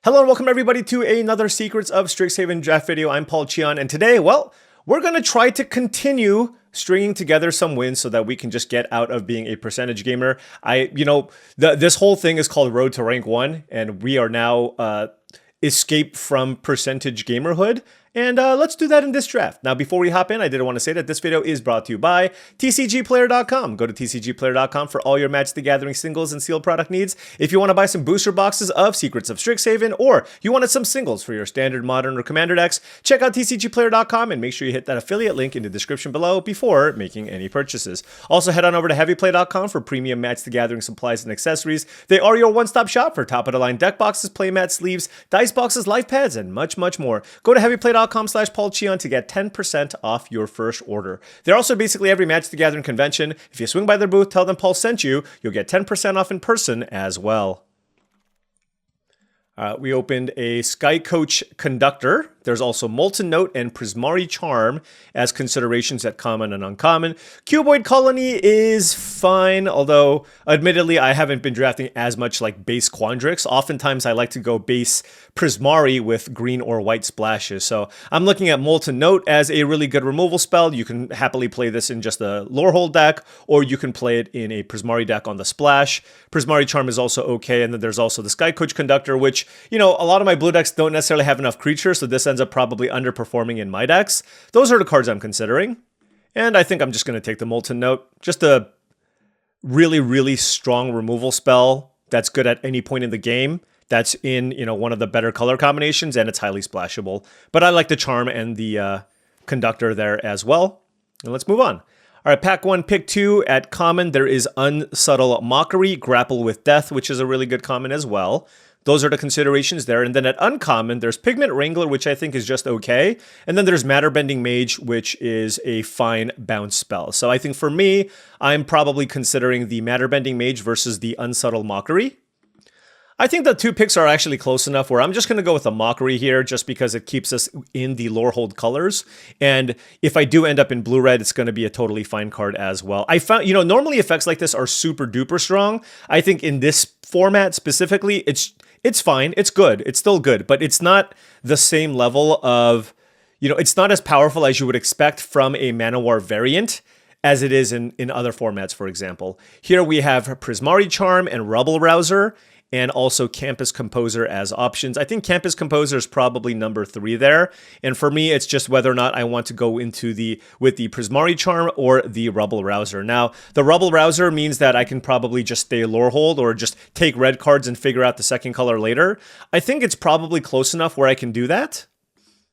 Hello and welcome everybody to another Secrets of Strixhaven draft video. I'm Paulcheon, and today, well, we're going to try to continue stringing together some wins so that we can just get out of being a percentage gamer. This whole thing is called Road to Rank 1, and we are now escape from percentage gamerhood. And let's do that in this draft. Now, before we hop in, I did want to say that this video is brought to you by TCGplayer.com. Go to TCGplayer.com for all your Magic the Gathering singles and sealed product needs. If you want to buy some booster boxes of Secrets of Strixhaven, or you wanted some singles for your standard, modern, or commander decks, check out TCGplayer.com and make sure you hit that affiliate link in the description below before making any purchases. Also, head on over to HeavyPlay.com for premium Magic the Gathering supplies and accessories. They are your one-stop shop for top-of-the-line deck boxes, playmats, sleeves, dice boxes, life pads, and much, much more. Go to HeavyPlay.com/paulcheon to get 10% off your first order. They're also basically every Magic the Gathering convention. If you swing by their booth, tell them Paul sent you, you'll get 10% off in person as well. We opened a Sky Coach Conductor. There's also Molten Note and Prismari Charm as considerations at common and uncommon. Cuboid Colony is fine, although admittedly I haven't been drafting as much like base Quandrix. Oftentimes I like to go base Prismari with green or white splashes. So I'm looking at Molten Note as a really good removal spell. You can happily play this in just a Lorehold deck, or you can play it in a Prismari deck on the splash. Prismari Charm is also okay, and then there's also the Sky Coach Conductor, which, you know, a lot of my blue decks don't necessarily have enough creatures, so this ends up probably underperforming in my decks. Those are the cards I'm considering. And I think I'm just going to take the Molten Note. Just a really, really strong removal spell that's good at any point in the game. That's in, you know, one of the better color combinations, and it's highly splashable. But I like the Charm and the Conductor there as well. And let's move on. All right, pack 1, pick 2. At common, there is Unsubtle Mockery, Grapple with Death, which is a really good common as well. Those are the considerations there. And then at uncommon, there's Pigment Wrangler, which I think is just okay. And then there's Matter Bending Mage, which is a fine bounce spell. So I think for me, I'm probably considering the Matter Bending Mage versus the Unsubtle Mockery. I think the two picks are actually close enough where I'm just going to go with the Mockery here just because it keeps us in the Lorehold colors. And if I do end up in blue-red, it's going to be a totally fine card as well. I found, you know, normally effects like this are super duper strong. I think in this format specifically, it's fine. It's good. It's still good, but it's not the same level of, you know, it's not as powerful as you would expect from a Manowar variant as it is in other formats, for example. Here we have Prismari Charm and Rubble Rouser, and also Campus Composer as options. I think Campus Composer is probably number 3 there. And for me, it's just whether or not I want to go into with the Prismari Charm or the Rubble Rouser. Now, the Rubble Rouser means that I can probably just stay Lorehold or just take red cards and figure out the second color later. I think it's probably close enough where I can do that.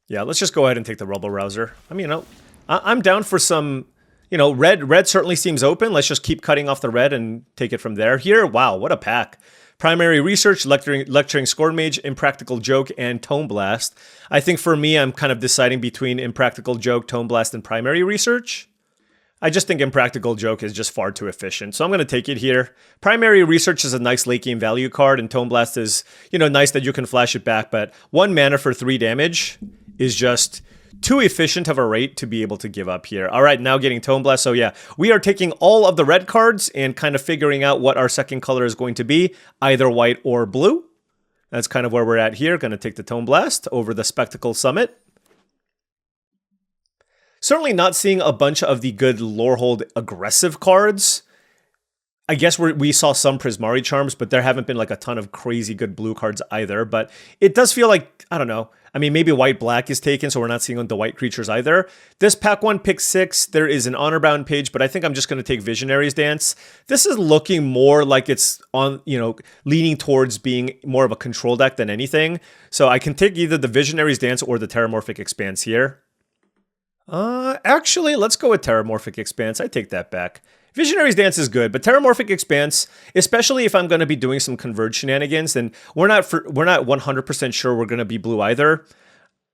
Yeah, let's just go ahead and take the Rubble Rouser. I mean, you know, I'm down for some, you know, red certainly seems open. Let's just keep cutting off the red and take it from there. Here, wow, what a pack. Primary Research, Lecturing Scorn Mage, Impractical Joke, and Tome Blast. I think for me, I'm kind of deciding between Impractical Joke, Tome Blast, and Primary Research. I just think Impractical Joke is just far too efficient, so I'm going to take it here. Primary Research is a nice late game value card, and Tome Blast is, you know, nice that you can flash it back, but 1 mana for 3 damage is just too efficient of a rate to be able to give up here. All right, now getting Tome Blast. So yeah, we are taking all of the red cards and kind of figuring out what our second color is going to be, either white or blue. That's kind of where we're at here. Going to take the Tome Blast over the Spectacle Summit. Certainly not seeing a bunch of the good Lorehold aggressive cards. I guess we saw some Prismari Charms, but there haven't been like a ton of crazy good blue cards either. But it does feel like, I don't know, I mean, maybe white-black is taken, so we're not seeing the white creatures either. This pack 1, pick 6, there is an honor-bound page, but I think I'm just going to take Visionary's Dance. This is looking more like it's on, you know, leaning towards being more of a control deck than anything. So I can take either the Visionary's Dance or the Terramorphic Expanse here. Actually, let's go with Terramorphic Expanse. I take that back. Visionary's Dance is good, but Terramorphic Expanse, especially if I'm going to be doing some Converge shenanigans, then we're not 100% sure we're going to be blue either.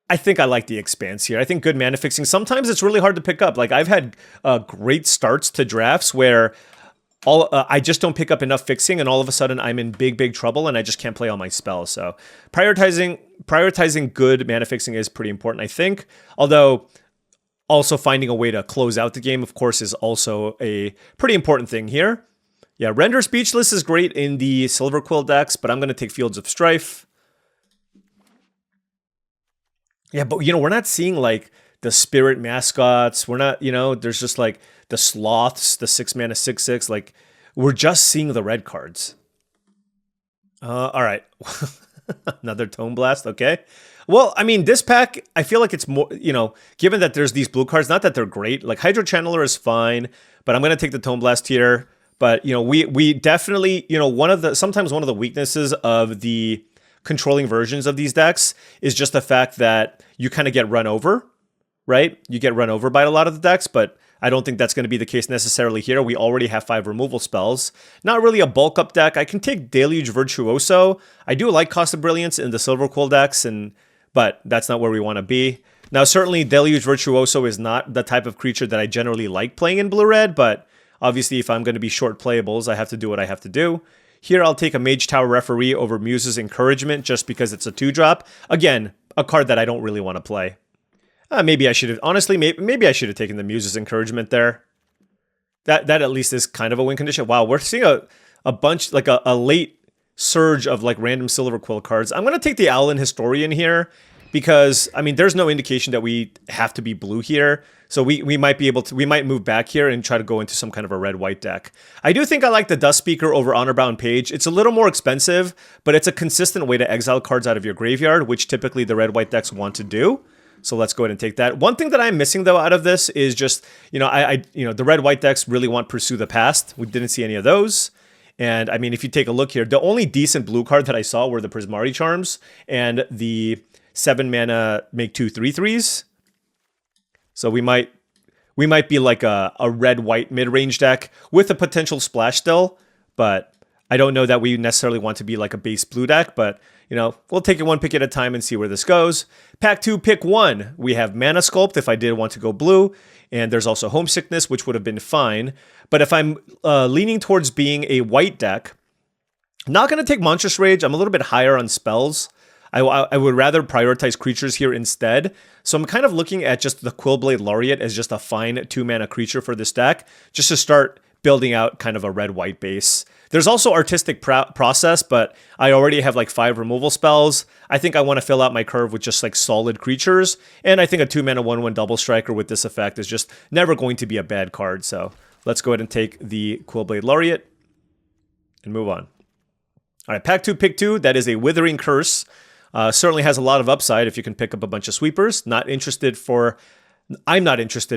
I think I like the Expanse here. I think good mana fixing, sometimes it's really hard to pick up. Like, I've had great starts to drafts where I just don't pick up enough fixing, and all of a sudden I'm in big trouble, and I just can't play all my spells. So prioritizing good mana fixing is pretty important, I think. Although, also finding a way to close out the game, of course, is also a pretty important thing here. Yeah, Render Speechless is great in the Silver Quill decks, but I'm going to take Fields of Strife. Yeah, but you know, we're not seeing like the spirit mascots. We're not, you know, there's just like the sloths, the 6 mana 6/6. Like we're just seeing the red cards. All right. Another Tone Blast. Okay. Well, I mean, this pack, I feel like it's more, you know, given that there's these blue cards, not that they're great. Like Hydro Channeler is fine, but I'm going to take the Tone Blast here. But, you know, we definitely, you know, sometimes one of the weaknesses of the controlling versions of these decks is just the fact that you kind of get run over, right? You get run over by a lot of the decks, but I don't think that's going to be the case necessarily here. We already have 5 removal spells. Not really a bulk up deck. I can take Deluge Virtuoso. I do like Cost of Brilliance in the Silver Quill decks, but that's not where we want to be. Now, certainly Deluge Virtuoso is not the type of creature that I generally like playing in blue-red, but obviously if I'm going to be short playables, I have to do what I have to do. Here, I'll take a Mage Tower Referee over Muse's Encouragement just because it's a 2-drop. Again, a card that I don't really want to play. Maybe I should have, honestly, maybe I should have taken the Muse's Encouragement there. That at least is kind of a win condition. Wow, we're seeing a bunch, like a late surge of like random Silver Quill cards. I'm going to take the Owlin Historian here because, I mean, there's no indication that we have to be blue here. So we might be able to, we might move back here and try to go into some kind of a red-white deck. I do think I like the Dust Speaker over Honor-Bound Page. It's a little more expensive, but it's a consistent way to exile cards out of your graveyard, which typically the red-white decks want to do. So let's go ahead and take that. One thing that I'm missing though out of this is just, you know, the red-white decks really want Pursue the Past. We didn't see any of those. And I mean, if you take a look here, the only decent blue card that I saw were the Prismari Charms and the 7 mana make 2 3/3s. So we might be like a red-white mid-range deck with a potential splash still, but I don't know that we necessarily want to be like a base blue deck, but you know, we'll take it one pick at a time and see where this goes. Pack 2, pick 1. We have Mana Sculpt if I did want to go blue, and there's also Homesickness, which would have been fine. But if I'm leaning towards being a white deck, not going to take Monstrous Rage. I'm a little bit higher on spells. I would rather prioritize creatures here instead. So I'm kind of looking at just the Quillblade Laureate as just a fine 2-mana creature for this deck, just to start building out kind of a red-white base. There's also Artistic Process, but I already have like 5 removal spells. I think I want to fill out my curve with just like solid creatures, and I think a 2-mana 1/1 Double Striker with this effect is just never going to be a bad card. So let's go ahead and take the Quillblade Laureate and move on. All right, pack 2, pick 2. That is a Withering Curse. Certainly has a lot of upside if you can pick up a bunch of sweepers. I'm not interested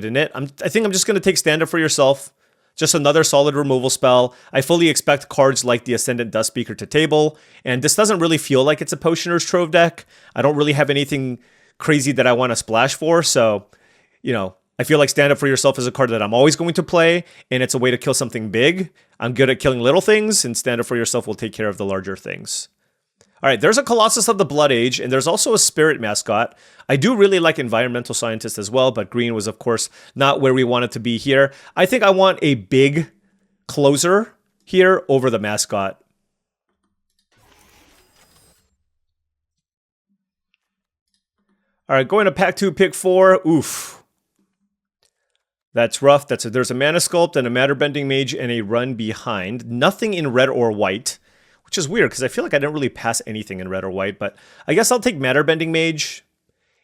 in it. I think I'm just going to take Stand Up for Yourself. Just another solid removal spell. I fully expect cards like the Ascendant Dust Speaker to table, and this doesn't really feel like it's a Potioner's Trove deck. I don't really have anything crazy that I want to splash for, so, you know, I feel like Stand Up for Yourself is a card that I'm always going to play, and it's a way to kill something big. I'm good at killing little things, and Stand Up for Yourself will take care of the larger things. All right, there's a Colossus of the Blood Age, and there's also a Spirit mascot. I do really like Environmental Scientist as well, but green was, of course, not where we wanted to be here. I think I want a big closer here over the mascot. All right, going to pack 2, pick 4. Oof. That's rough. There's a Mana Sculpt and a Matter Bending Mage and a Run Behind. Nothing in red or white. Which is weird, because I feel like I didn't really pass anything in red or white, but I guess I'll take Matter Bending Mage.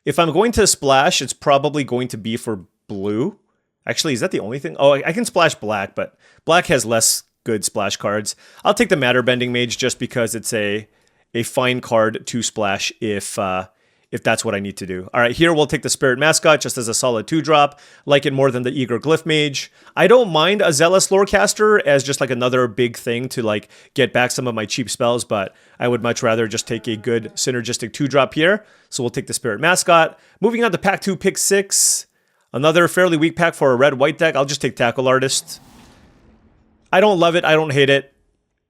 If I'm going to splash, it's probably going to be for blue. Actually, is that the only thing? Oh, I can splash black, but black has less good splash cards. I'll take the Matter Bending Mage just because it's a fine card to splash if that's what I need to do. All right, here we'll take the Spirit Mascot just as a solid 2-drop. Like it more than the Eager Glyph Mage. I don't mind a Zealous Lorecaster as just like another big thing to like get back some of my cheap spells, but I would much rather just take a good synergistic 2-drop here. So we'll take the Spirit Mascot. Moving on to pack 2, pick 6. Another fairly weak pack for a red-white deck. I'll just take Tackle Artist. I don't love it. I don't hate it.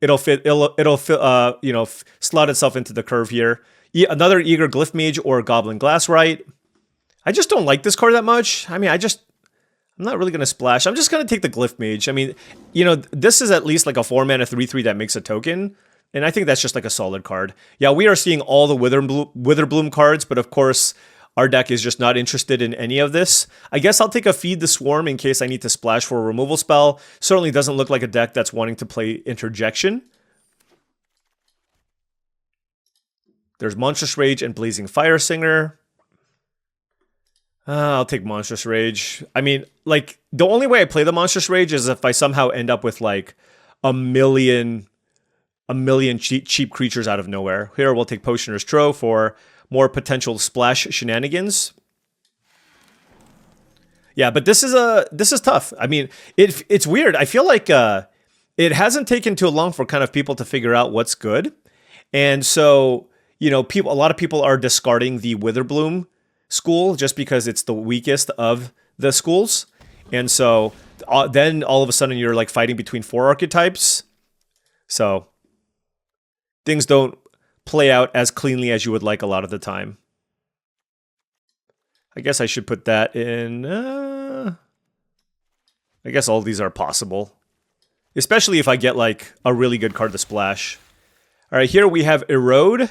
It'll fit. You know, slot itself into the curve here. Another Eager Glyph Mage or Goblin Glasswright. I just don't like this card that much. I mean, I'm not really going to splash. I'm just going to take the Glyph Mage. I mean, you know, this is at least like a 4-mana 3/3 that makes a token. And I think that's just like a solid card. Yeah, we are seeing all the Witherbloom cards, but of course, our deck is just not interested in any of this. I guess I'll take a Feed the Swarm in case I need to splash for a removal spell. Certainly doesn't look like a deck that's wanting to play Interjection. There's Monstrous Rage and Blazing Fire Singer. I'll take Monstrous Rage. I mean, like, the only way I play the Monstrous Rage is if I somehow end up with, like, a million cheap creatures out of nowhere. Here, we'll take Potioner's Trove for more potential splash shenanigans. Yeah, but this is tough. I mean, it's weird. I feel like it hasn't taken too long for kind of people to figure out what's good. And so, you know, a lot of people are discarding the Witherbloom school just because it's the weakest of the schools. And so then all of a sudden you're like fighting between 4 archetypes. So things don't play out as cleanly as you would like a lot of the time. I guess I should put that in. I guess all these are possible. Especially if I get like a really good card to splash. All right, here we have Erode,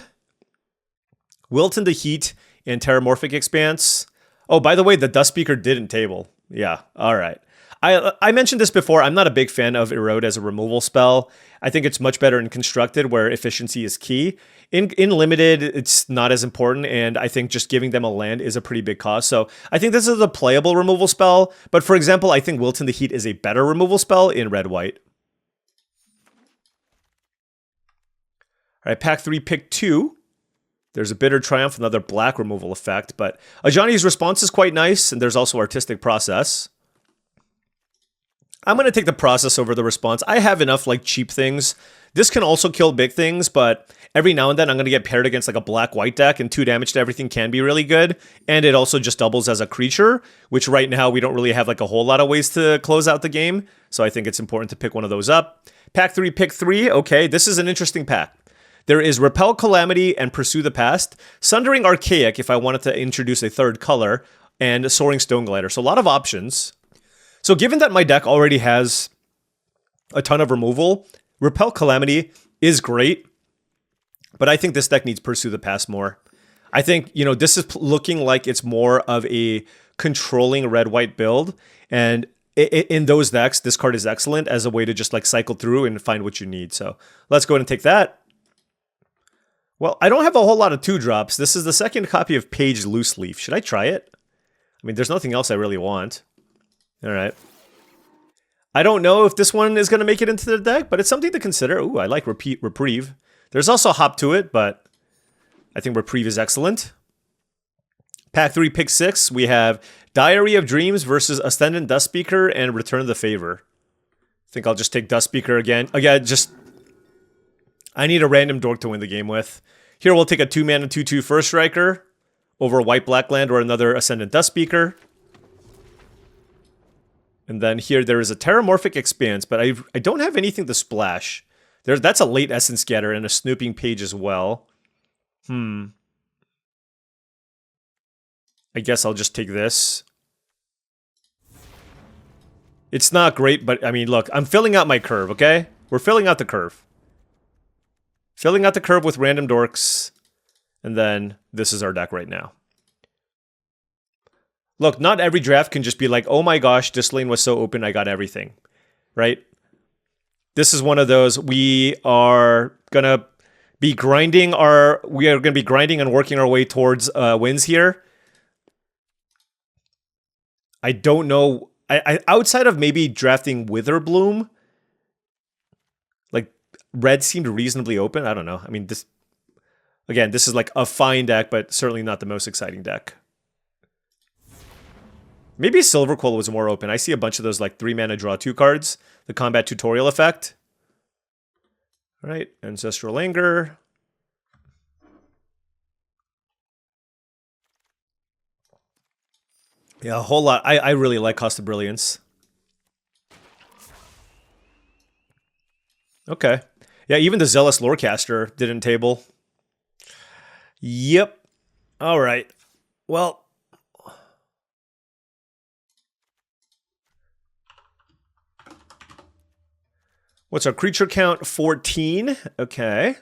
Wilt into Heat, and Terramorphic Expanse. Oh, by the way, the Dust Speaker didn't table. Yeah, all right. I mentioned this before. I'm not a big fan of Erode as a removal spell. I think it's much better in Constructed, where efficiency is key. In Limited, it's not as important, and I think just giving them a land is a pretty big cost. So I think this is a playable removal spell. But for example, I think Wilt into Heat is a better removal spell in Red-White. All right, pack 3, pick 2. There's a Bitter Triumph, another black removal effect, but Ajani's response is quite nice, and there's also Artistic Process. I'm going to take the process over the response. I have enough like cheap things. This can also kill big things, but every now and then I'm going to get paired against like a black-white deck, and 2 damage to everything can be really good. And it also just doubles as a creature, which right now we don't really have like a whole lot of ways to close out the game. So I think it's important to pick one of those up. Pack 3, pick 3. Okay, this is an interesting pack. There is Repel Calamity and Pursue the Past, Sundering Archaic if I wanted to introduce a third color, and Soaring Stoneglider. So a lot of options. So given that my deck already has a ton of removal, Repel Calamity is great, but I think this deck needs Pursue the Past more. I think, you know, this is looking like it's more of a controlling red-white build, and in those decks, this card is excellent as a way to just like cycle through and find what you need. So let's go ahead and take that. Well, I don't have a whole lot of 2-drops. This is the second copy of Page Loose Leaf. Should I try it? I mean, there's nothing else I really want. All right. I don't know if this one is going to make it into the deck, but it's something to consider. Ooh, I like Reprieve. There's also Hop to it, but I think Reprieve is excellent. Pack 3, pick 6. We have Diary of Dreams versus Ascendant Dustspeaker and Return the Favor. I think I'll just take Dustspeaker again. Again, just... I need a random dork to win the game with. Here we'll take a 2-mana 2/2 First Striker over a white-black land or another Ascendant Dustspeaker. And then here there is a Terramorphic Expanse, but I don't have anything to splash. That's a late Essence Scatter and a Snooping Page as well. I guess I'll just take this. It's not great, but I mean, look, I'm filling out my curve, okay? We're filling out the curve. Filling out the curve with random dorks, and then this is our deck right now. Look, not every draft can just be like, oh my gosh, this lane was so open, I got everything, right? This is one of those. We are gonna be grinding and working our way towards wins here. I don't know. I outside of maybe drafting Witherbloom, like red seemed reasonably open. I don't know. I mean, this is like a fine deck, but certainly not the most exciting deck. Maybe Silverquill was more open. I see a bunch of those like 3-mana draw 2 cards. The combat tutorial effect. All right, Ancestral Anger. Yeah, a whole lot. I really like Cost of Brilliance. Okay. Yeah, even the Zealous Lorecaster didn't table. Yep. All right. Well... What's our creature count? 14. Okay.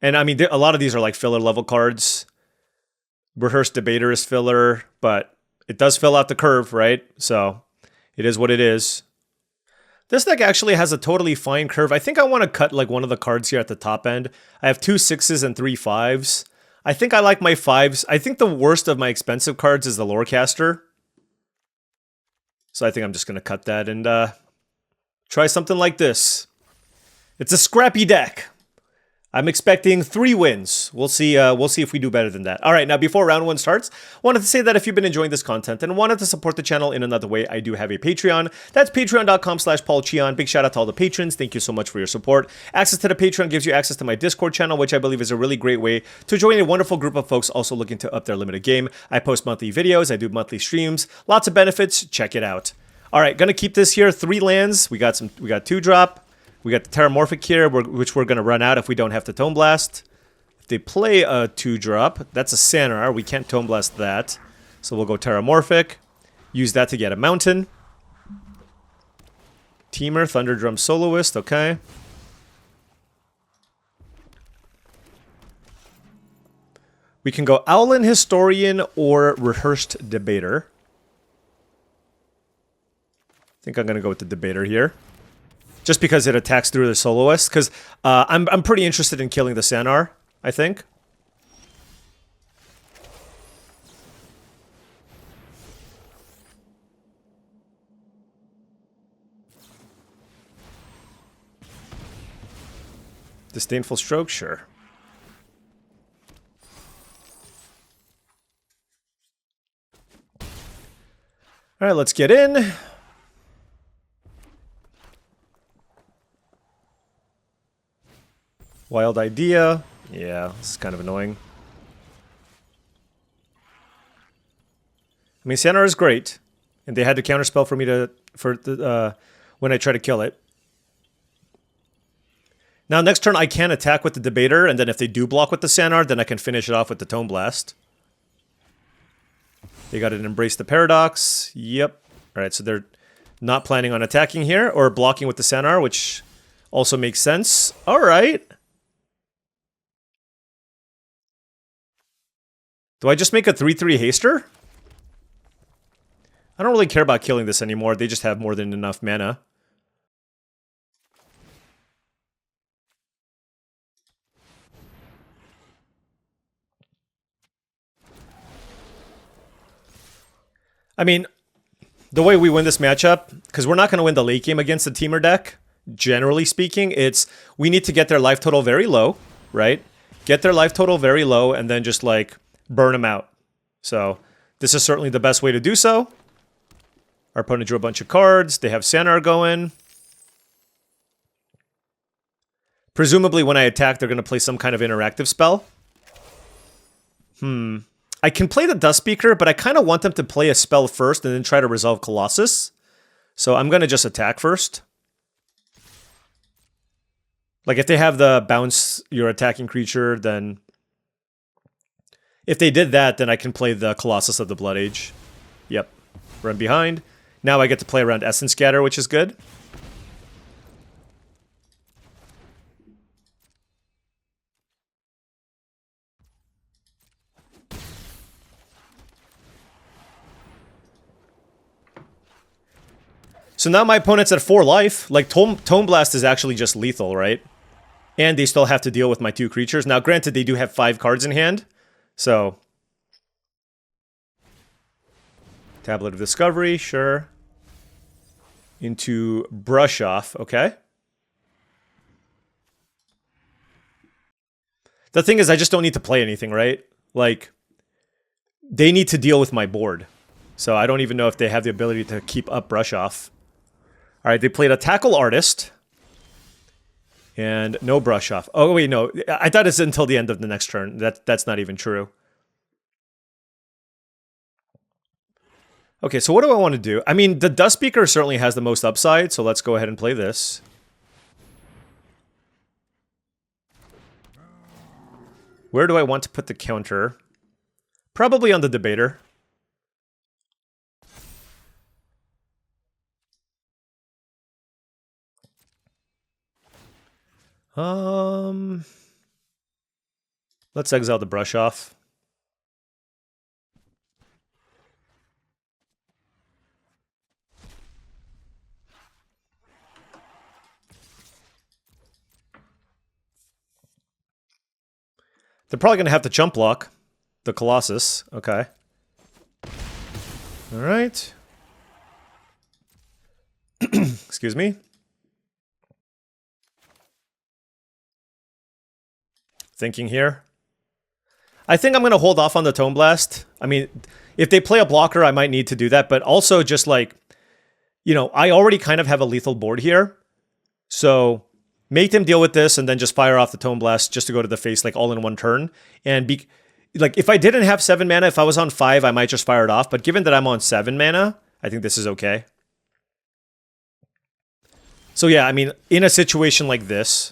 And I mean, a lot of these are like filler level cards. Rehearsed Debater is filler, but it does fill out the curve, right? So it is what it is. This deck actually has a totally fine curve. I think I want to cut like one of the cards here at the top end. I have 2 6s and 3 5s. I think I like my 5s. I think the worst of my expensive cards is the Lorecaster. So I think I'm just going to cut that and try something like this. It's a scrappy deck. I'm expecting 3 wins. We'll see if we do better than that. All right, now before round 1 starts, wanted to say that if you've been enjoying this content and wanted to support the channel in another way, I do have a Patreon. That's patreon.com/paulcheon. Big shout out to all the patrons. Thank you so much for your support. Access to the Patreon gives you access to my Discord channel, which I believe is a really great way to join a wonderful group of folks also looking to up their limited game. I post monthly videos. I do monthly streams. Lots of benefits. Check it out. All right, gonna keep this here. 3 lands. We got 2 drop. We got the Terramorphic here, which we're going to run out if we don't have to Tome Blast. If they play a 2-drop, that's a Sanar. We can't Tome Blast that. So we'll go Terramorphic. Use that to get a Mountain. Teamer, Thunderdrum Soloist, okay. We can go Owlin Historian or Rehearsed Debater. I think I'm going to go with the Debater here. Just because it attacks through the Soloist, because I'm pretty interested in killing the Sanar, I think. Disdainful Stroke, sure. All right, let's get in. Wild Idea. Yeah, this is kind of annoying. I mean, Sanar is great, and they had to counterspell for me when I try to kill it. Now, next turn I can attack with the Debater, and then if they do block with the Sanar, then I can finish it off with the Tome Blast. They got to Embrace the Paradox. Yep. All right, so they're not planning on attacking here or blocking with the Sanar, which also makes sense. All right. Do I just make a 3/3 haster? I don't really care about killing this anymore. They just have more than enough mana. I mean, the way we win this matchup, because we're not going to win the late game against the Teamer deck, generally speaking, it's we need to get their life total very low, right? Get their life total very low and then just like burn them out. So this is certainly the best way to do so. Our opponent drew a bunch of cards. They have Sanar going. Presumably when I attack, they're going to play some kind of interactive spell. I can play the Dust Speaker, but I kind of want them to play a spell first and then try to resolve Colossus. So I'm going to just attack first. Like if they have the bounce your attacking creature, then if they did that, then I can play the Colossus of the Blood Age. Yep. Run behind. Now I get to play around Essence Scatter, which is good. So now my opponent's at 4 life. Like, Tome Blast is actually just lethal, right? And they still have to deal with my 2 creatures. Now, granted, they do have 5 cards in hand. So, Tablet of Discovery, sure. Into Brush Off, okay. The thing is, I just don't need to play anything, right? Like, they need to deal with my board. So I don't even know if they have the ability to keep up Brush Off. All right, they played a Tackle Artist. And no Brush Off. Oh, wait, no. I thought it's until the end of the next turn. That's not even true. Okay, so what do I want to do? I mean, the Dust Speaker certainly has the most upside, so let's go ahead and play this. Where do I want to put the counter? Probably on the Debater. Let's exile the Brush Off. They're probably going to have to chump block the Colossus. Okay. All right. Excuse me. Thinking here. I think I'm going to hold off on the Tome Blast. I mean, if they play a blocker, I might need to do that. But also just like, you know, I already kind of have a lethal board here. So make them deal with this and then just fire off the Tome Blast just to go to the face like all in one turn. And be like, if I didn't have 7 mana, if I was on 5, I might just fire it off. But given that I'm on 7 mana, I think this is okay. So yeah, I mean, in a situation like this,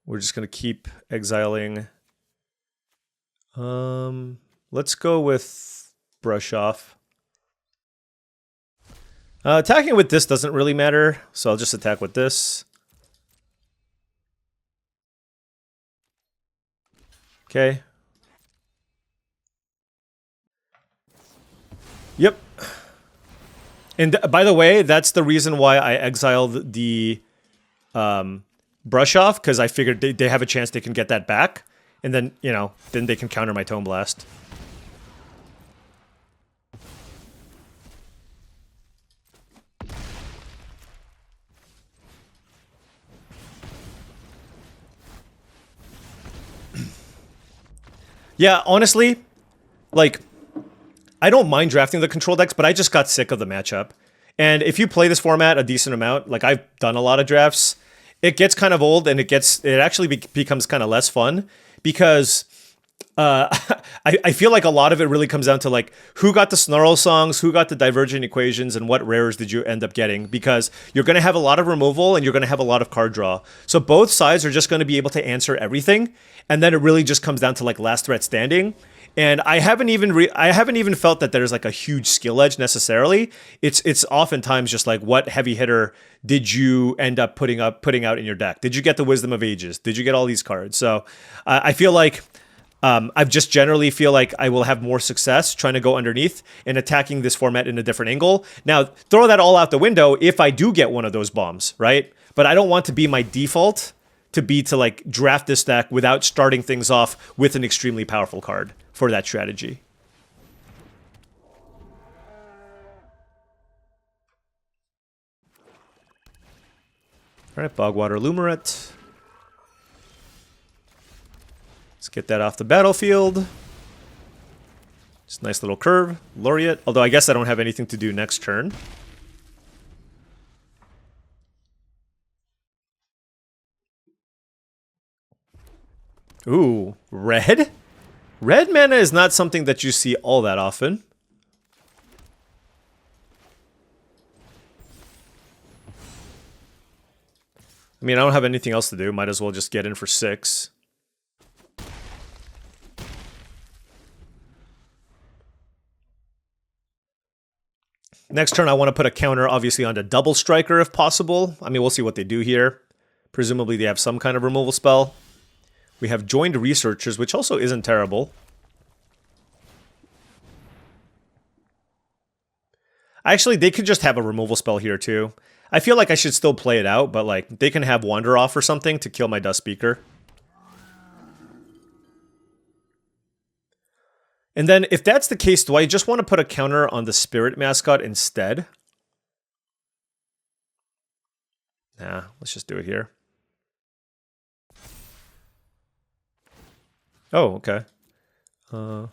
we're just going to keep exiling. Let's go with Brush Off. Attacking with this doesn't really matter, so I'll just attack with this. Okay. Yep. And by the way, that's the reason why I exiled the Brush Off, because I figured they have a chance they can get that back. And then, you know, then they can counter my Tome Blast. Yeah, honestly, like, I don't mind drafting the control decks, but I just got sick of the matchup. And if you play this format a decent amount, like I've done a lot of drafts, it gets kind of old and it actually becomes kind of less fun because I feel like a lot of it really comes down to like who got the Snarl songs, who got the Divergent equations, and what rares did you end up getting, because you're going to have a lot of removal and you're going to have a lot of card draw. So both sides are just going to be able to answer everything, and then it really just comes down to like last threat standing. And I haven't even felt that there's like a huge skill edge necessarily. It's oftentimes just like what heavy hitter did you end up putting out in your deck? Did you get the Wisdom of Ages? Did you get all these cards? So I feel like I just generally feel like I will have more success trying to go underneath and attacking this format in a different angle. Now, throw that all out the window if I do get one of those bombs, right? But I don't want to be my default to like draft this deck without starting things off with an extremely powerful card for that strategy. All right, Bogwater Lumerette. Let's get that off the battlefield. Just a nice little curve. Laureate. Although I guess I don't have anything to do next turn. Ooh, red? Red mana is not something that you see all that often. I mean, I don't have anything else to do. Might as well just get in for 6. Next turn, I want to put a counter, obviously, onto Double Striker if possible. I mean, we'll see what they do here. Presumably, they have some kind of removal spell. We have Joined Researchers, which also isn't terrible. Actually, they could just have a removal spell here, too. I feel like I should still play it out, but, like, they can have Wander Off or something to kill my Dust Speaker. And then, if that's the case, do I just want to put a counter on the Spirit Mascot instead? Nah, let's just do it here. Oh, okay. The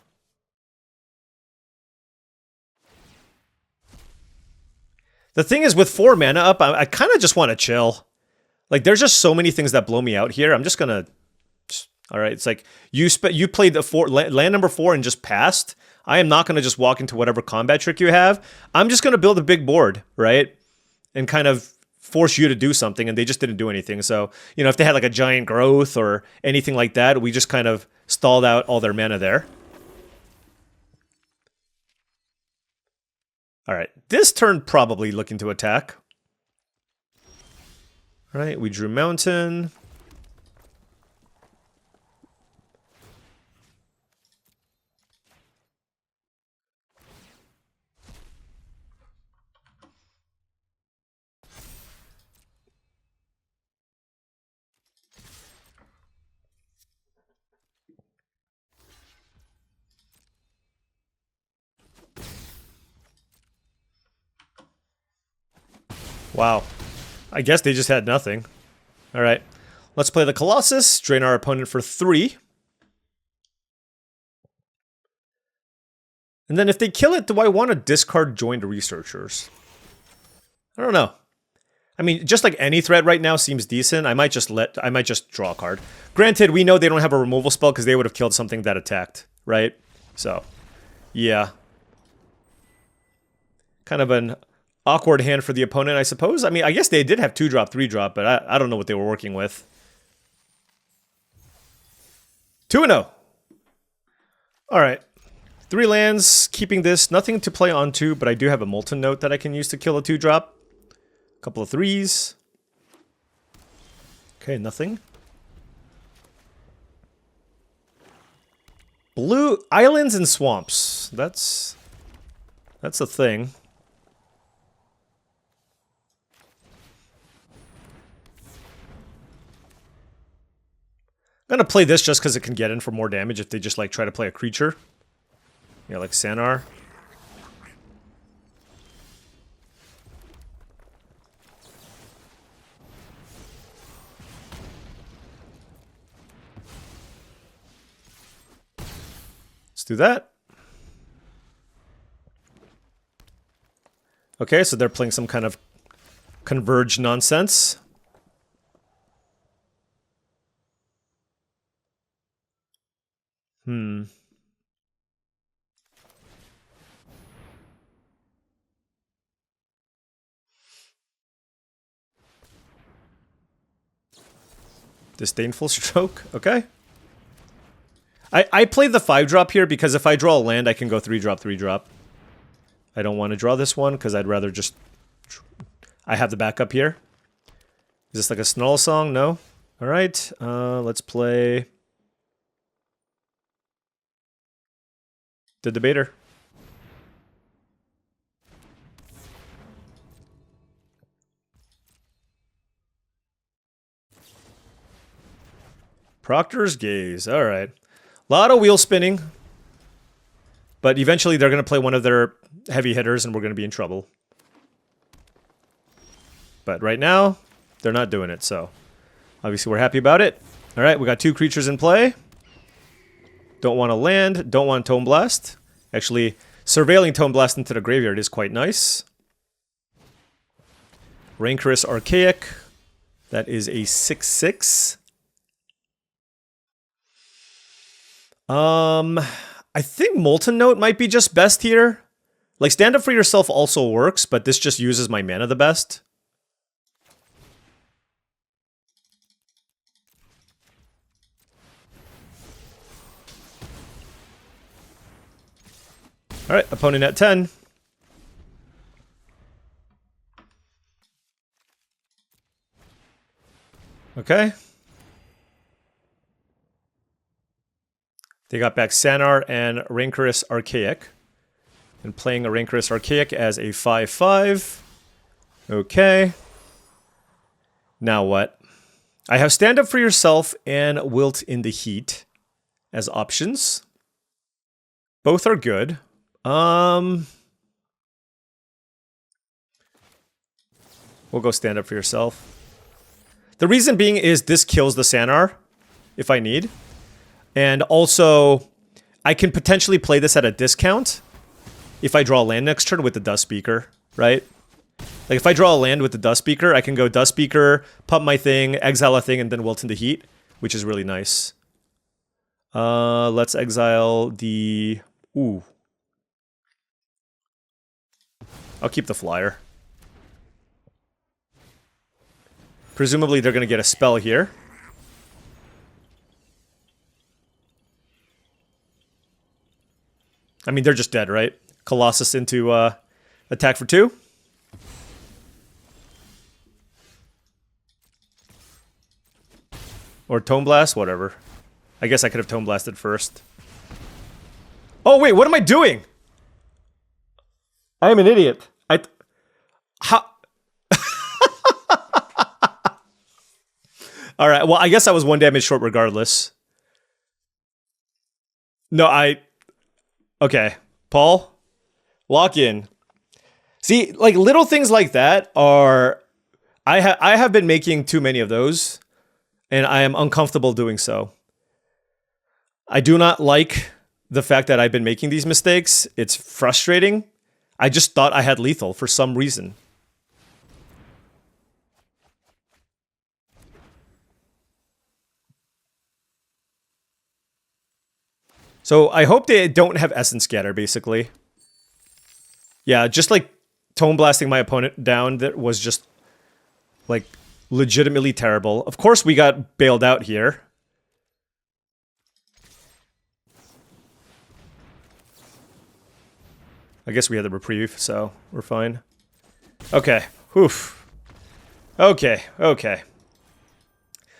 thing is, with 4 mana up, I kind of just want to chill. Like, there's just so many things that blow me out here. I'm just gonna... All right, it's like, you played the land number 4 and just passed. I am not going to just walk into whatever combat trick you have. I'm just going to build a big board, right? And kind of force you to do something, and they just didn't do anything. So, you know, if they had like a giant growth or anything like that, we just kind of stalled out all their mana there. All right, this turn probably looking to attack. All right, we drew Mountain. Wow. I guess they just had nothing. Alright. Let's play the Colossus. Drain our opponent for 3. And then if they kill it, do I want to discard Joined Researchers? I don't know. I mean, just like any threat right now seems decent. I might just draw a card. Granted, we know they don't have a removal spell because they would have killed something that attacked, right? So, yeah. Kind of an awkward hand for the opponent, I suppose. I mean, I guess they did have 2-drop, 3-drop, but I don't know what they were working with. 2-0. Alright. 3 lands, keeping this. Nothing to play onto, but I do have a Molten Note that I can use to kill a 2-drop. Couple of 3s. Okay, nothing. Blue islands and swamps. That's a thing. I'm gonna play this just because it can get in for more damage if they just like try to play a creature. Yeah, like Sanar. Let's do that. Okay, so they're playing some kind of converge nonsense. Disdainful Stroke, okay. I play the 5-drop here because if I draw a land, I can go 3-drop, 3-drop. I don't want to draw this one because I'd rather just... I have the backup here. Is this like a Snarl song? No? Alright, let's play... the Debater. Proctor's Gaze, alright. A lot of wheel spinning. But eventually they're going to play one of their heavy hitters and we're going to be in trouble. But right now, they're not doing it, so... obviously we're happy about it. Alright, we got 2 creatures in play. Don't want to land, don't want Tome Blast. Actually, surveilling Tome Blast into the graveyard is quite nice. Rancorous Archaic. That is a 6/6. I think Molten Note might be just best here. Like, Stand Up For Yourself also works, but this just uses my mana the best. Alright, opponent at 10. Okay. They got back Sanar and Rancorous Archaic. And playing a Rancorous Archaic as a 5/5. Okay. Now what? I have Stand Up For Yourself and Wilt in the Heat as options. Both are good. We'll go Stand Up For Yourself. The reason being is this kills the Sanar if I need. And also, I can potentially play this at a discount if I draw a land next turn with the Dust Speaker, right? Like if I draw a land with the Dust Speaker, I can go Dust Speaker, pump my thing, exile a thing, and then Wilt in the Heat, which is really nice. Let's exile the... Ooh. I'll keep the flyer. Presumably they're going to get a spell here. I mean, they're just dead, right? Colossus into attack for 2. Or Tome Blast, whatever. I guess I could have Tome Blasted first. Oh, wait, what am I doing? I am an idiot. How? Alright, well, I guess I was 1 damage short regardless. No, okay, Paul, lock in. See, like, little things like that are I have been making too many of those, and I am uncomfortable doing so. I do not like the fact that I've been making these mistakes. It's frustrating. I just thought I had lethal for some reason. So I hope they don't have Essence Scatter, basically. Yeah, just like Tone Blasting my opponent down, that was just, like, legitimately terrible. Of course we got bailed out here. I guess we had the reprieve, so we're fine. Okay. Oof. Okay, okay.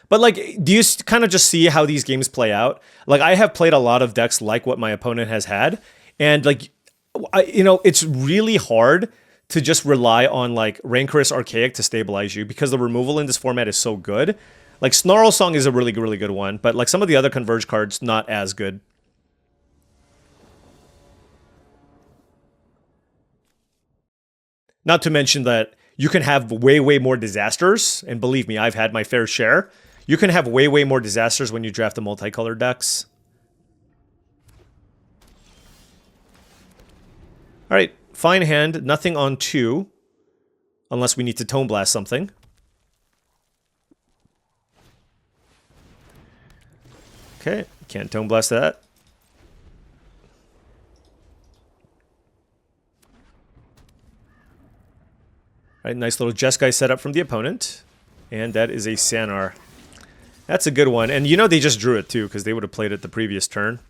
But, like, do you kind of just see how these games play out? Like, I have played a lot of decks like what my opponent has had, and, like, you know, it's really hard to just rely on, like, Rancorous Archaic to stabilize you, because the removal in this format is so good. Like, Snarl Song is a really, really good one, but, like, some of the other Converge cards, not as good. Not to mention that you can have way, way more disasters, and believe me, I've had my fair share. You can have way, way more disasters when you draft the multicolored decks. Alright, fine hand, nothing on 2. Unless we need to Tone Blast something. Okay, can't Tone Blast that. Alright, nice little Jeskai setup from the opponent. And that is a Sanar. That's a good one. And you know they just drew it too, because they would have played it the previous turn.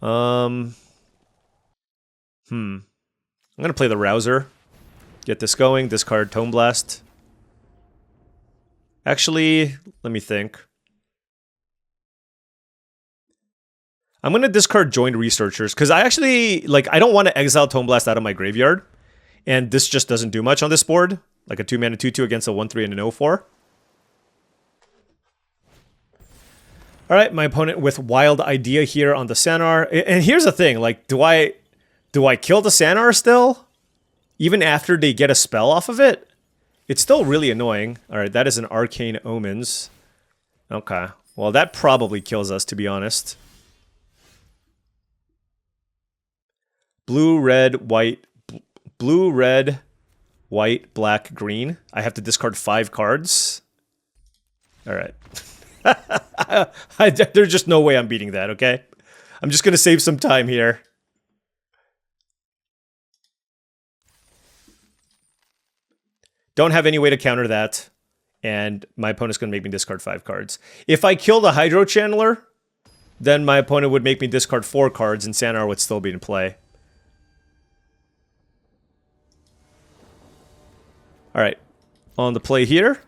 I'm gonna play the Rouser. Get this going, discard Tone Blast. Actually, let me think. I'm gonna discard Joined Researchers, because I actually, like, I don't want to exile Tone Blast out of my graveyard. And this just doesn't do much on this board. Like a 2-mana 2/2 against a 1/3 and an 0/4. Alright, my opponent with Wild Idea here on the Sanar. And here's the thing, like, do I kill the Sanar still? Even after they get a spell off of it? It's still really annoying. Alright, that is an Arcane Omens. Okay. Well, that probably kills us, to be honest. Blue, red, white, black, green. I have to discard 5 cards. Alright. There's just no way I'm beating that, okay? I'm just gonna save some time here. Don't have any way to counter that. And my opponent's gonna make me discard 5 cards. If I kill the Hydro Channeler, then my opponent would make me discard 4 cards and Sanar would still be in play. Alright, on the play here,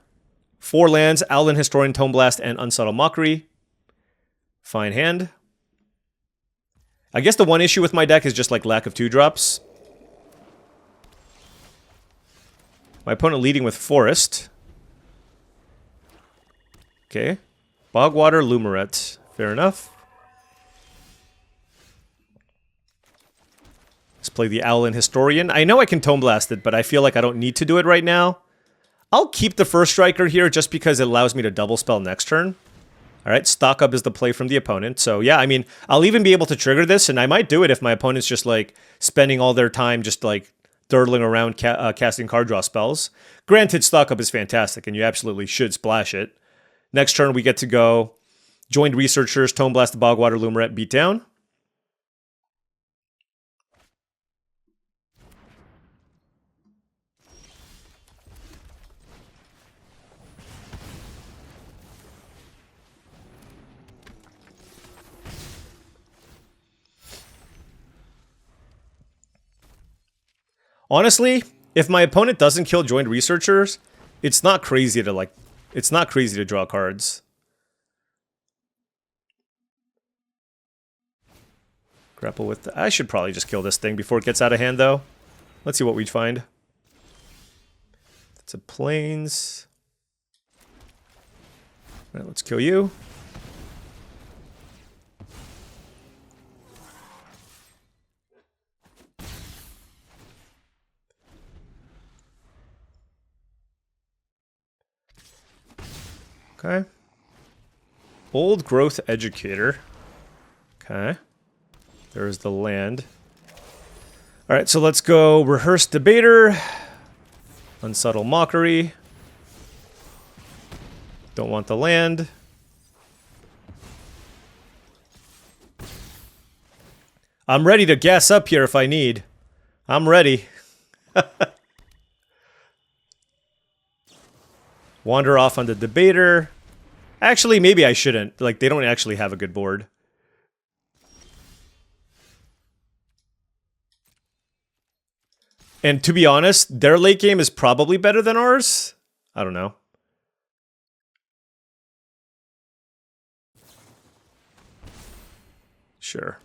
4 lands, Owlin Historian, Tone Blast, and Unsubtle Mockery. Fine hand. I guess the one issue with my deck is just like lack of 2-drops. My opponent leading with Forest. Okay. Bogwater, Lumaret. Fair enough. Let's play the Owlin Historian. I know I can Tone Blast it, but I feel like I don't need to do it right now. I'll keep the first striker here just because it allows me to double spell next turn. Alright, Stock Up is the play from the opponent. So yeah, I mean, I'll even be able to trigger this, and I might do it if my opponent's just like spending all their time just like durdling around casting card draw spells. Granted, Stock Up is fantastic, and you absolutely should splash it. Next turn, we get to go Joined Researchers, Tone Blast, the Bogwater, Lumaret, Beatdown. Honestly, if my opponent doesn't kill Joined Researchers, it's not crazy to like, it's not crazy to draw cards. Grapple with I should probably just kill this thing before it gets out of hand, though. Let's see what we find. It's a Plains. Alright, let's kill you. Okay. Old Growth Educator. Okay. There's the land. All right, so let's go Rehearsed Debater. Unsubtle Mockery. Don't want the land. I'm ready to gas up here if I need. I'm ready. Wander off on the Debater. Actually, maybe I shouldn't. Like, they don't actually have a good board. And to be honest, their late game is probably better than ours. I don't know. Sure.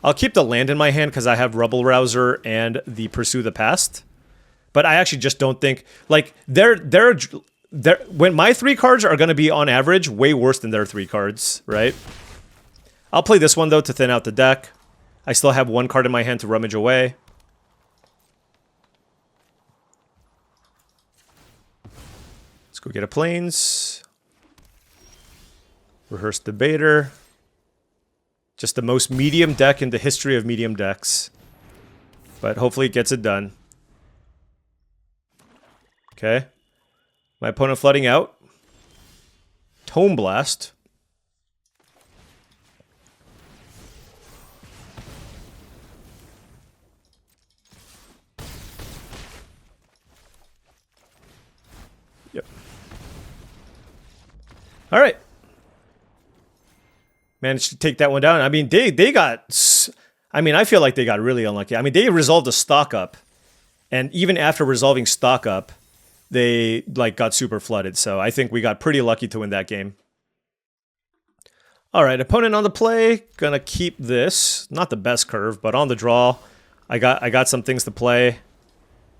I'll keep the land in my hand because I have Rebel Rouser and the Pursue the Past. But I actually just don't think... Like, when my 3 cards are going to be, on average, way worse than their 3 cards, right? I'll play this one, though, to thin out the deck. I still have 1 card in my hand to rummage away. Let's go get a Plains. Rehearsed Debater. Just the most medium deck in the history of medium decks. But hopefully it gets it done. Okay. My opponent flooding out. Tome Blast. Yep. All right. Managed to take that one down. I mean, they got... I mean, I feel like they got really unlucky. I mean, they resolved a stock up. And even after resolving stock up, they, like, got super flooded. So I think we got pretty lucky to win that game. All right, opponent on the play. Gonna keep this. Not the best curve, but on the draw. I got some things to play.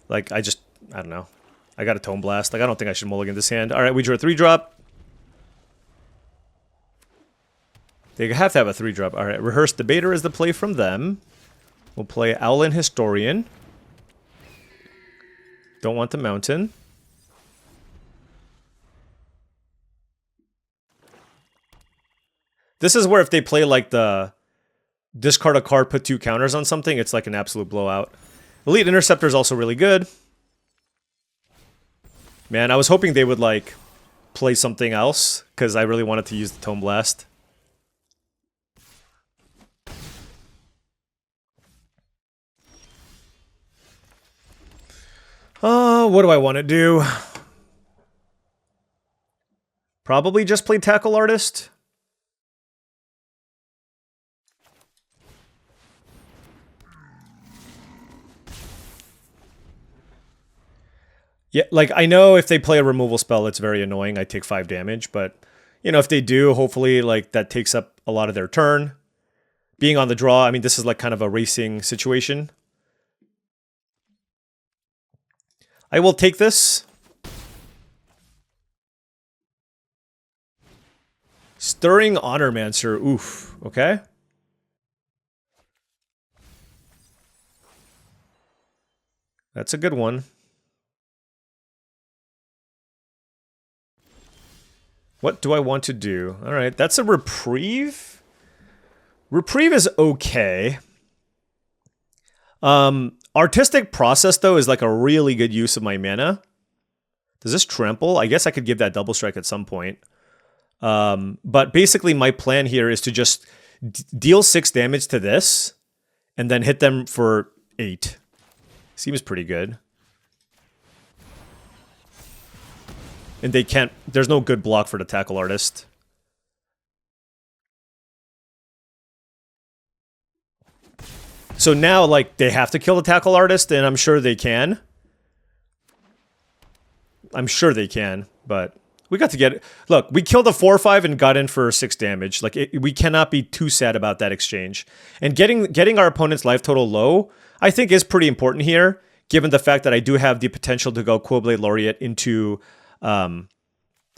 Like, I don't know. I got a Tome Blast. Like, I don't think I should mulligan this hand. All right, we drew a 3-drop. They have to have a 3-drop. All right, Rehearsed Debater is the play from them. We'll play Owlin Historian. Don't want the Mountain. This is where if they play like the discard a card, put 2 counters on something, it's like an absolute blowout. Elite Interceptor is also really good. Man, I was hoping they would like play something else because I really wanted to use the Tome Blast. What do I want to do? Probably just play Tackle Artist. Yeah, like, I know if they play a removal spell, it's very annoying. I take 5 damage, but, you know, if they do, hopefully, like, that takes up a lot of their turn. Being on the draw, I mean, this is, like, kind of a racing situation. I will take this. Stirring Honormancer. Oof. Okay. That's a good one. What do I want to do? All right, that's a Reprieve. Reprieve is okay. Artistic Process, though, is like a really good use of my mana. Does this trample? I guess I could give that double strike at some point. But basically my plan here is to just deal 6 damage to this and then hit them for 8. Seems pretty good. And they can't... There's no good block for the Tackle Artist. So now, like, they have to kill the Tackle Artist, and I'm sure they can. I'm sure they can, but we got to get it. Look, we killed a 4/5 and got in for 6 damage. Like, we cannot be too sad about that exchange. And getting our opponent's life total low, I think, is pretty important here, given the fact that I do have the potential to go Quillblade Laureate into,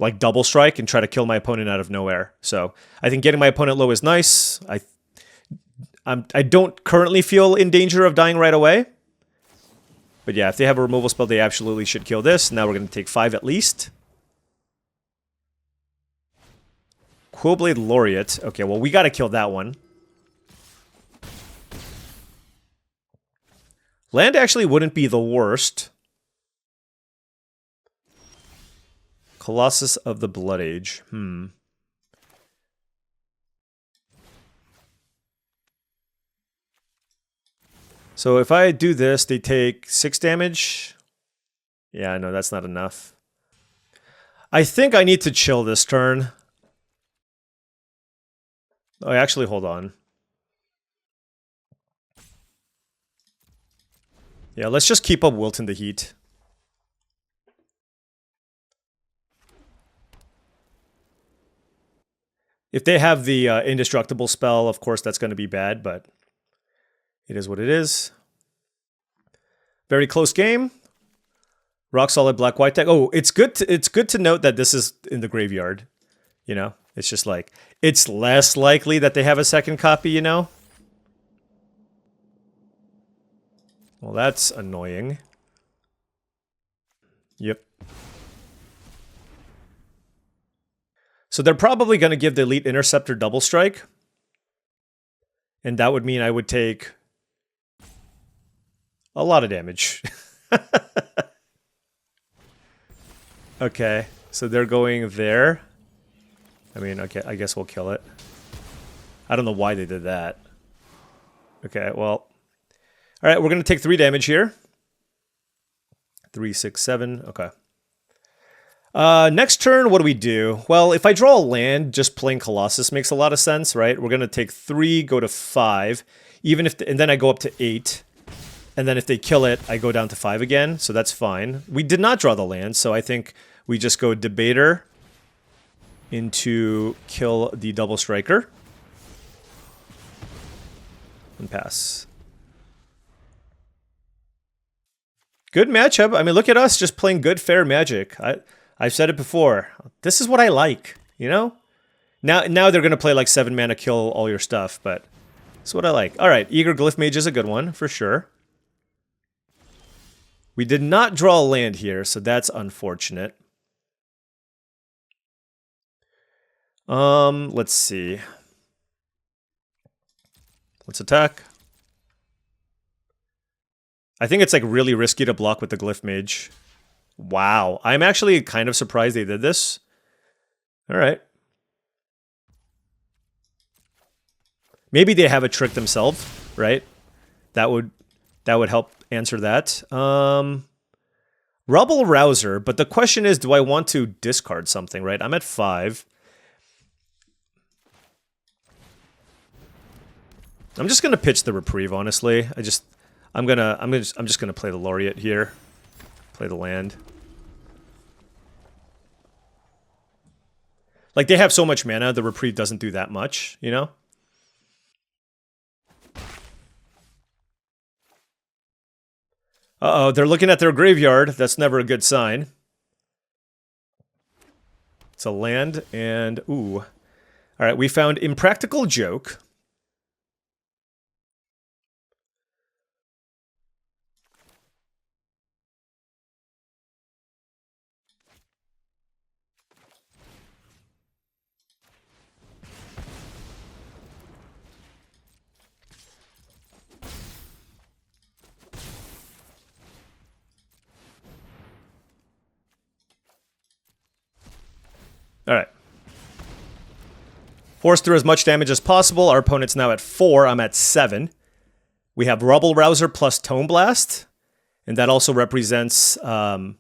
like, double strike and try to kill my opponent out of nowhere. So I think getting my opponent low is nice. I don't currently feel in danger of dying right away. But yeah, if they have a removal spell, they absolutely should kill this. Now we're going to take 5 at least. Quillblade Laureate. Okay, well, we got to kill that one. Land actually wouldn't be the worst. Colossus of the Blood Age. So if I do this, they take 6 damage. Yeah, no, that's not enough. I think I need to chill this turn. Oh, actually, hold on. Yeah, let's just keep up Wilt in the Heat. If they have the indestructible spell, of course, that's going to be bad, but it is what it is. Very close game. Rock solid black-white deck. Oh, it's good to note that this is in the graveyard. You know, it's just like, it's less likely that they have a second copy, you know? Well, that's annoying. Yep. So they're probably going to give the Elite Interceptor double strike. And that would mean I would take a lot of damage. Okay, so they're going there. I mean, okay, I guess we'll kill it. I don't know why they did that. Okay, well. Alright, we're going to take 3 damage here. 3, 6, 7. Okay. Next turn, what do we do? Well, if I draw a land, just playing Colossus makes a lot of sense, right? We're going to take 3, go to 5. Even if, and then I go up to 8. And then if they kill it, I go down to 5 again, so that's fine. We did not draw the land, so I think we just go Debater into kill the double striker. And pass. Good matchup. I mean, look at us just playing good, fair Magic. I've said it before. This is what I like, you know? Now they're going to play like 7 mana, kill all your stuff, but it's what I like. All right, Eager Glyph Mage is a good one, for sure. We did not draw a land here, so that's unfortunate. Let's see. Let's attack. I think it's like really risky to block with the Glyph Mage. Wow, I'm actually kind of surprised they did this. All right. Maybe they have a trick themselves, right? That would help answer that. Rubble Rouser, but the question is, do I want to discard something, right? I'm at 5. I'm just gonna pitch the Reprieve, honestly. I'm just gonna play the Laureate here. Play the land. Like, they have so much mana, the Reprieve doesn't do that much, you know? Uh-oh, they're looking at their graveyard. That's never a good sign. It's a land, and ooh. Alright, we found Impractical Joke. Alright. Force through as much damage as possible. Our opponent's now at 4. I'm at 7. We have Rubble Rouser plus Tome Blast. And that also represents 3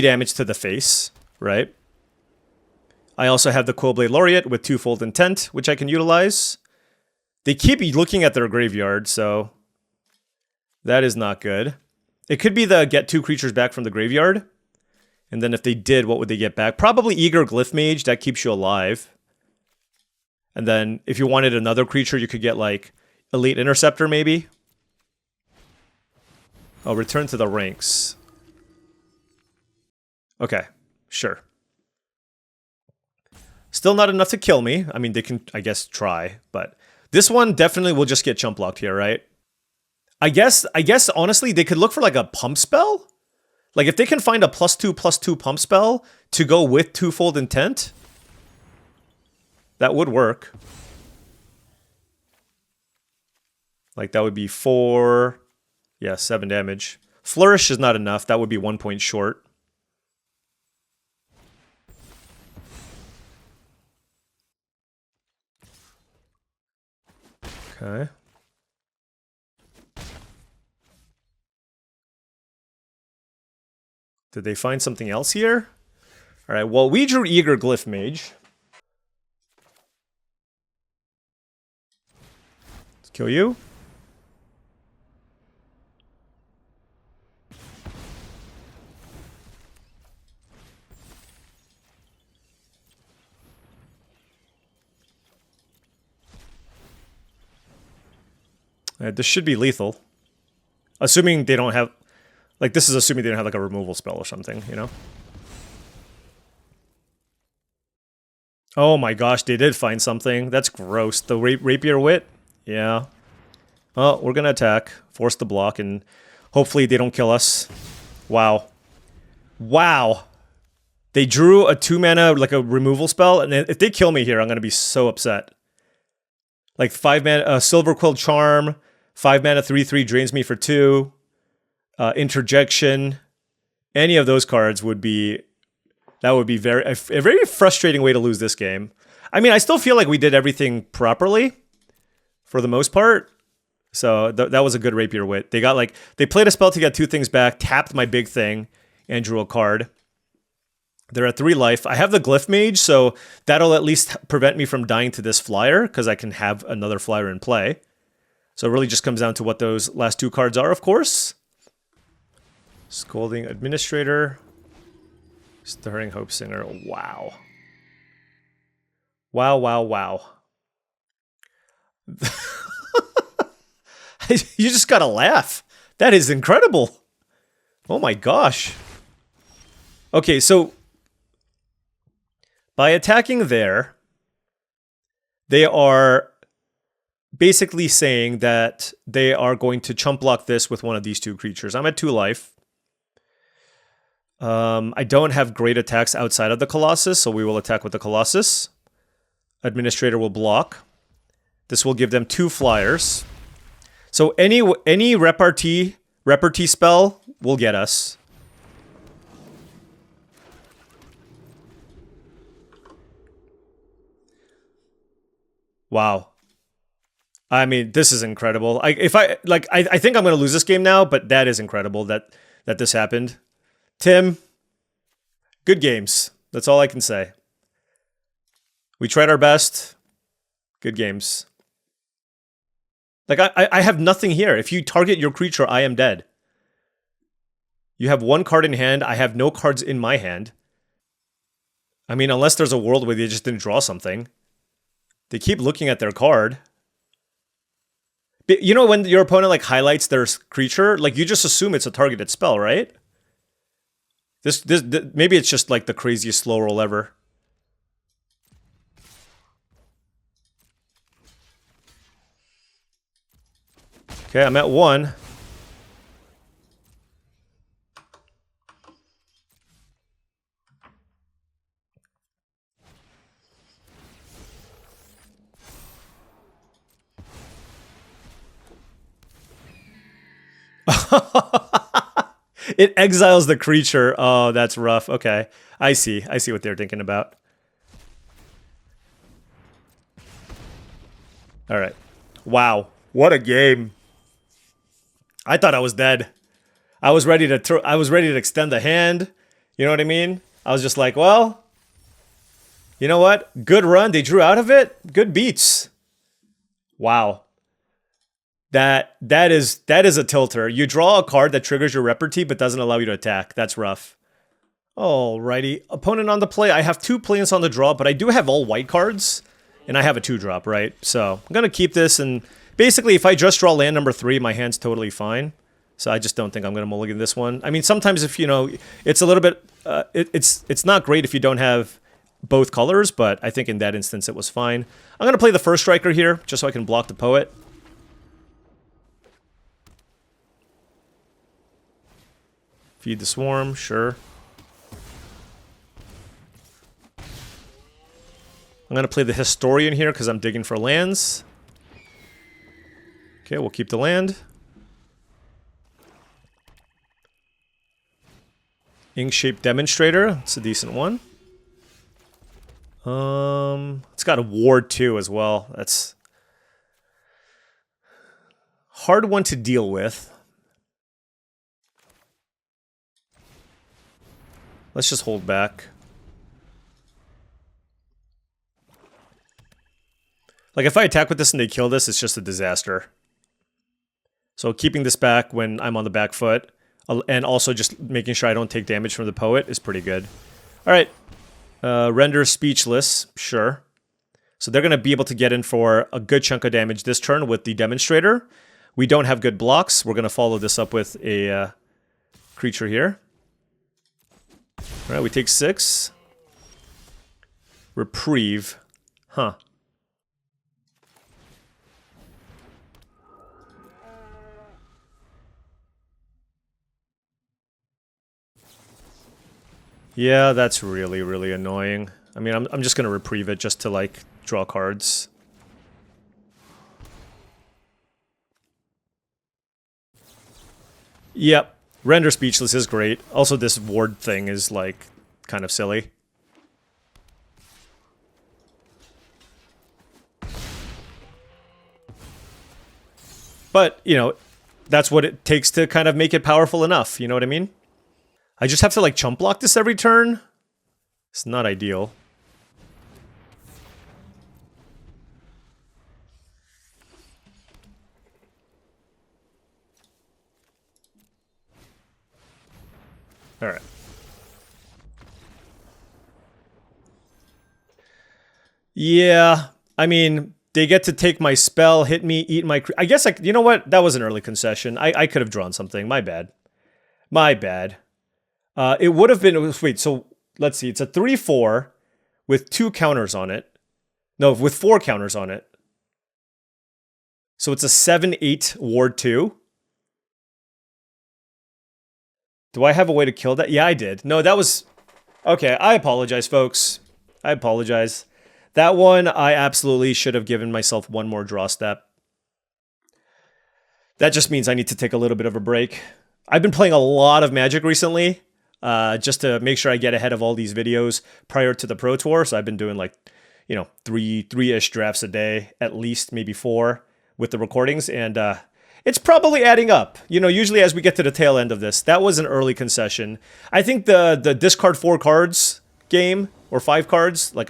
damage to the face, right? I also have the Quillblade Laureate with Twofold Intent, which I can utilize. They keep looking at their graveyard, so that is not good. It could be the get 2 creatures back from the graveyard. And then if they did, what would they get back? Probably Eager Glyph Mage, that keeps you alive. And then if you wanted another creature, you could get like Elite Interceptor maybe. Oh, return to the ranks. Okay, sure. Still not enough to kill me. I mean, they can, I guess, try. But this one definitely will just get chump blocked here, right? I guess honestly they could look for like a pump spell. Like if they can find a +2/+2 pump spell to go with Twofold Intent, that would work. Like that would be 4, yeah, 7 damage. Flourish is not enough. That would be 1 point short. Okay. Did they find something else here? All right, well, we drew Eager Glyph Mage. Let's kill you. This should be lethal. Assuming they don't have... Like, this is assuming they don't have, like, a removal spell or something, you know? Oh my gosh, they did find something. That's gross. The Rapier Wit? Yeah. Oh, we're gonna attack. Force the block, and hopefully they don't kill us. Wow. Wow. They drew a 2-mana, like, a removal spell, and if they kill me here, I'm gonna be so upset. Like, 5-mana, Silver Quill Charm, 5-mana 3/3 drains me for 2. Interjection. Any of those cards would be... That would be a very frustrating way to lose this game. I mean, I still feel like we did everything properly, for the most part. So that was a good Rapier Wit. They got like... They played a spell to get 2 things back, tapped my big thing, and drew a card. They're at 3 life. I have the Glyph Mage, so that'll at least prevent me from dying to this flyer, because I can have another flyer in play. So it really just comes down to what those last 2 cards are, of course. Scolding Administrator. Stirring Hope Singer. Wow. Wow, wow, wow. You just gotta laugh. That is incredible. Oh my gosh. Okay, so... By attacking there, they are basically saying that they are going to chump block this with one of these 2 creatures. I'm at 2 life. I don't have great attacks outside of the Colossus, so we will attack with the Colossus. Administrator will block. This will give them 2 flyers. So any repartee spell will get us. Wow. I mean, this is incredible. I think I'm going to lose this game now, but that is incredible that this happened. Tim, good games. That's all I can say. We tried our best. Good games. Like, I have nothing here. If you target your creature, I am dead. You have 1 card in hand. I have no cards in my hand. I mean, unless there's a world where they just didn't draw something. They keep looking at their card. But you know when your opponent, like, highlights their creature? Like, you just assume it's a targeted spell, right? This maybe it's just like the craziest slow roll ever. Okay, I'm at 1. It exiles the creature. Oh, that's rough. Okay. I see what they're thinking about. All right. Wow. What a game. I thought I was dead. I was ready to extend the hand. You know what I mean? I was just like, well, you know what? Good run. They drew out of it. Good beats. Wow. That is a tilter. You draw a card that triggers your repartee but doesn't allow you to attack. That's rough. Alrighty. Opponent on the play. I have 2 planes on the draw, but I do have all white cards. And I have a 2-drop, right? So I'm going to keep this, and basically if I just draw land number 3, my hand's totally fine. So I just don't think I'm going to mulligan this one. I mean, sometimes if, you know, it's a little bit... it's not great if you don't have both colors, but I think in that instance it was fine. I'm going to play the first striker here, just so I can block the poet. Feed the swarm, sure. I'm going to play the Historian here because I'm digging for lands. Okay, we'll keep the land. Ink-shaped Demonstrator. It's a decent one. It's got a ward too as well. That's hard one to deal with. Let's just hold back. Like, if I attack with this and they kill this, it's just a disaster. So keeping this back when I'm on the back foot, and also just making sure I don't take damage from the Poet is pretty good. Alright. Render Speechless. Sure. So they're going to be able to get in for a good chunk of damage this turn with the Demonstrator. We don't have good blocks. We're going to follow this up with a creature here. Alright, we take 6. Reprieve. Huh. Yeah, that's really, really annoying. I mean, I'm just going to reprieve it just to, like, draw cards. Yep. Render Speechless is great. Also, this ward thing is, like, kind of silly. But, you know, that's what it takes to kind of make it powerful enough. You know what I mean? I just have to, like, chump block this every turn. It's not ideal. Alright. Yeah, I mean, they get to take my spell, hit me, eat my... I guess, you know what? That was an early concession. I could have drawn something. My bad. My bad. It would have been... Wait, so let's see. It's a 3-4 with 2 counters on it. No, with 4 counters on it. So it's a 7-8 ward 2. Do I have a way to kill that? Yeah, I did. No, that was... Okay, I apologize, folks. I apologize. That one, I absolutely should have given myself one more draw step. That just means I need to take a little bit of a break. I've been playing a lot of Magic recently, just to make sure I get ahead of all these videos prior to the Pro Tour. So I've been doing, like, you know, three-ish drafts a day, at least, maybe 4 with the recordings, and it's probably adding up. You know, usually as we get to the tail end of this, that was an early concession. I think the discard 4 cards game, or 5 cards, like,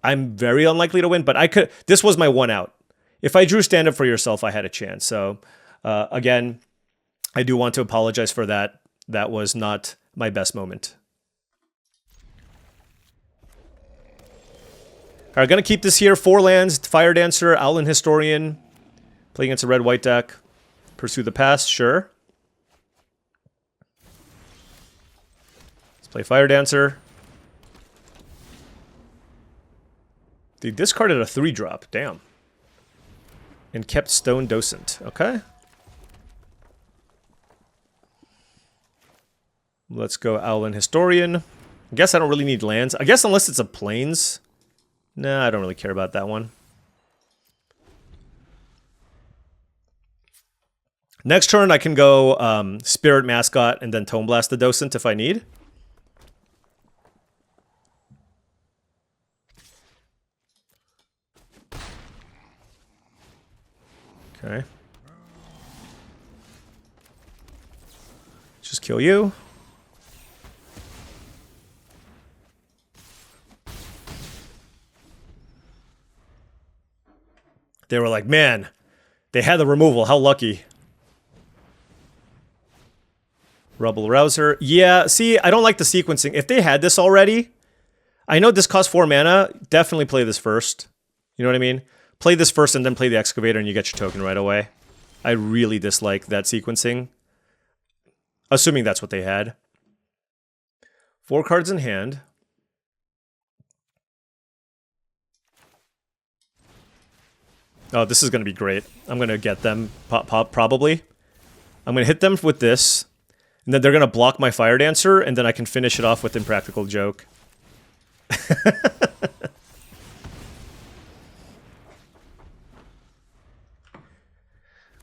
I'm very unlikely to win, but I could. This was my one out. If I drew Stand Up For Yourself, I had a chance. So, again, I do want to apologize for that. That was not my best moment. All right, gonna keep this here. 4 lands, Fire Dancer, Owlin Historian. Play against a red-white deck. Pursue the Past, sure. Let's play Fire Dancer. They discarded a 3-drop, damn. And kept Stone Docent, okay. Let's go Owlin Historian. I guess I don't really need lands. I guess unless it's a Plains. Nah, I don't really care about that one. Next turn I can go Spirit Mascot and then Tome Blast the Docent if I need. Okay. Just kill you. They were like, man, they had the removal. How lucky. Rubble Rouser. Yeah, see, I don't like the sequencing. If they had this already, I know this costs 4 mana. Definitely play this first. You know what I mean? Play this first and then play the Excavator and you get your token right away. I really dislike that sequencing. Assuming that's what they had. 4 cards in hand. Oh, this is going to be great. I'm going to get them probably. I'm going to hit them with this. And then they're going to block my Fire Dancer, and then I can finish it off with Impractical Joke.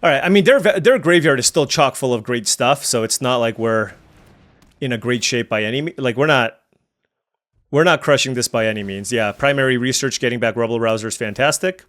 All right, I mean, their graveyard is still chock full of great stuff, so it's not like we're in a great shape by any... Like, we're not crushing this by any means. Yeah, primary research, getting back Rebel Rouser is fantastic.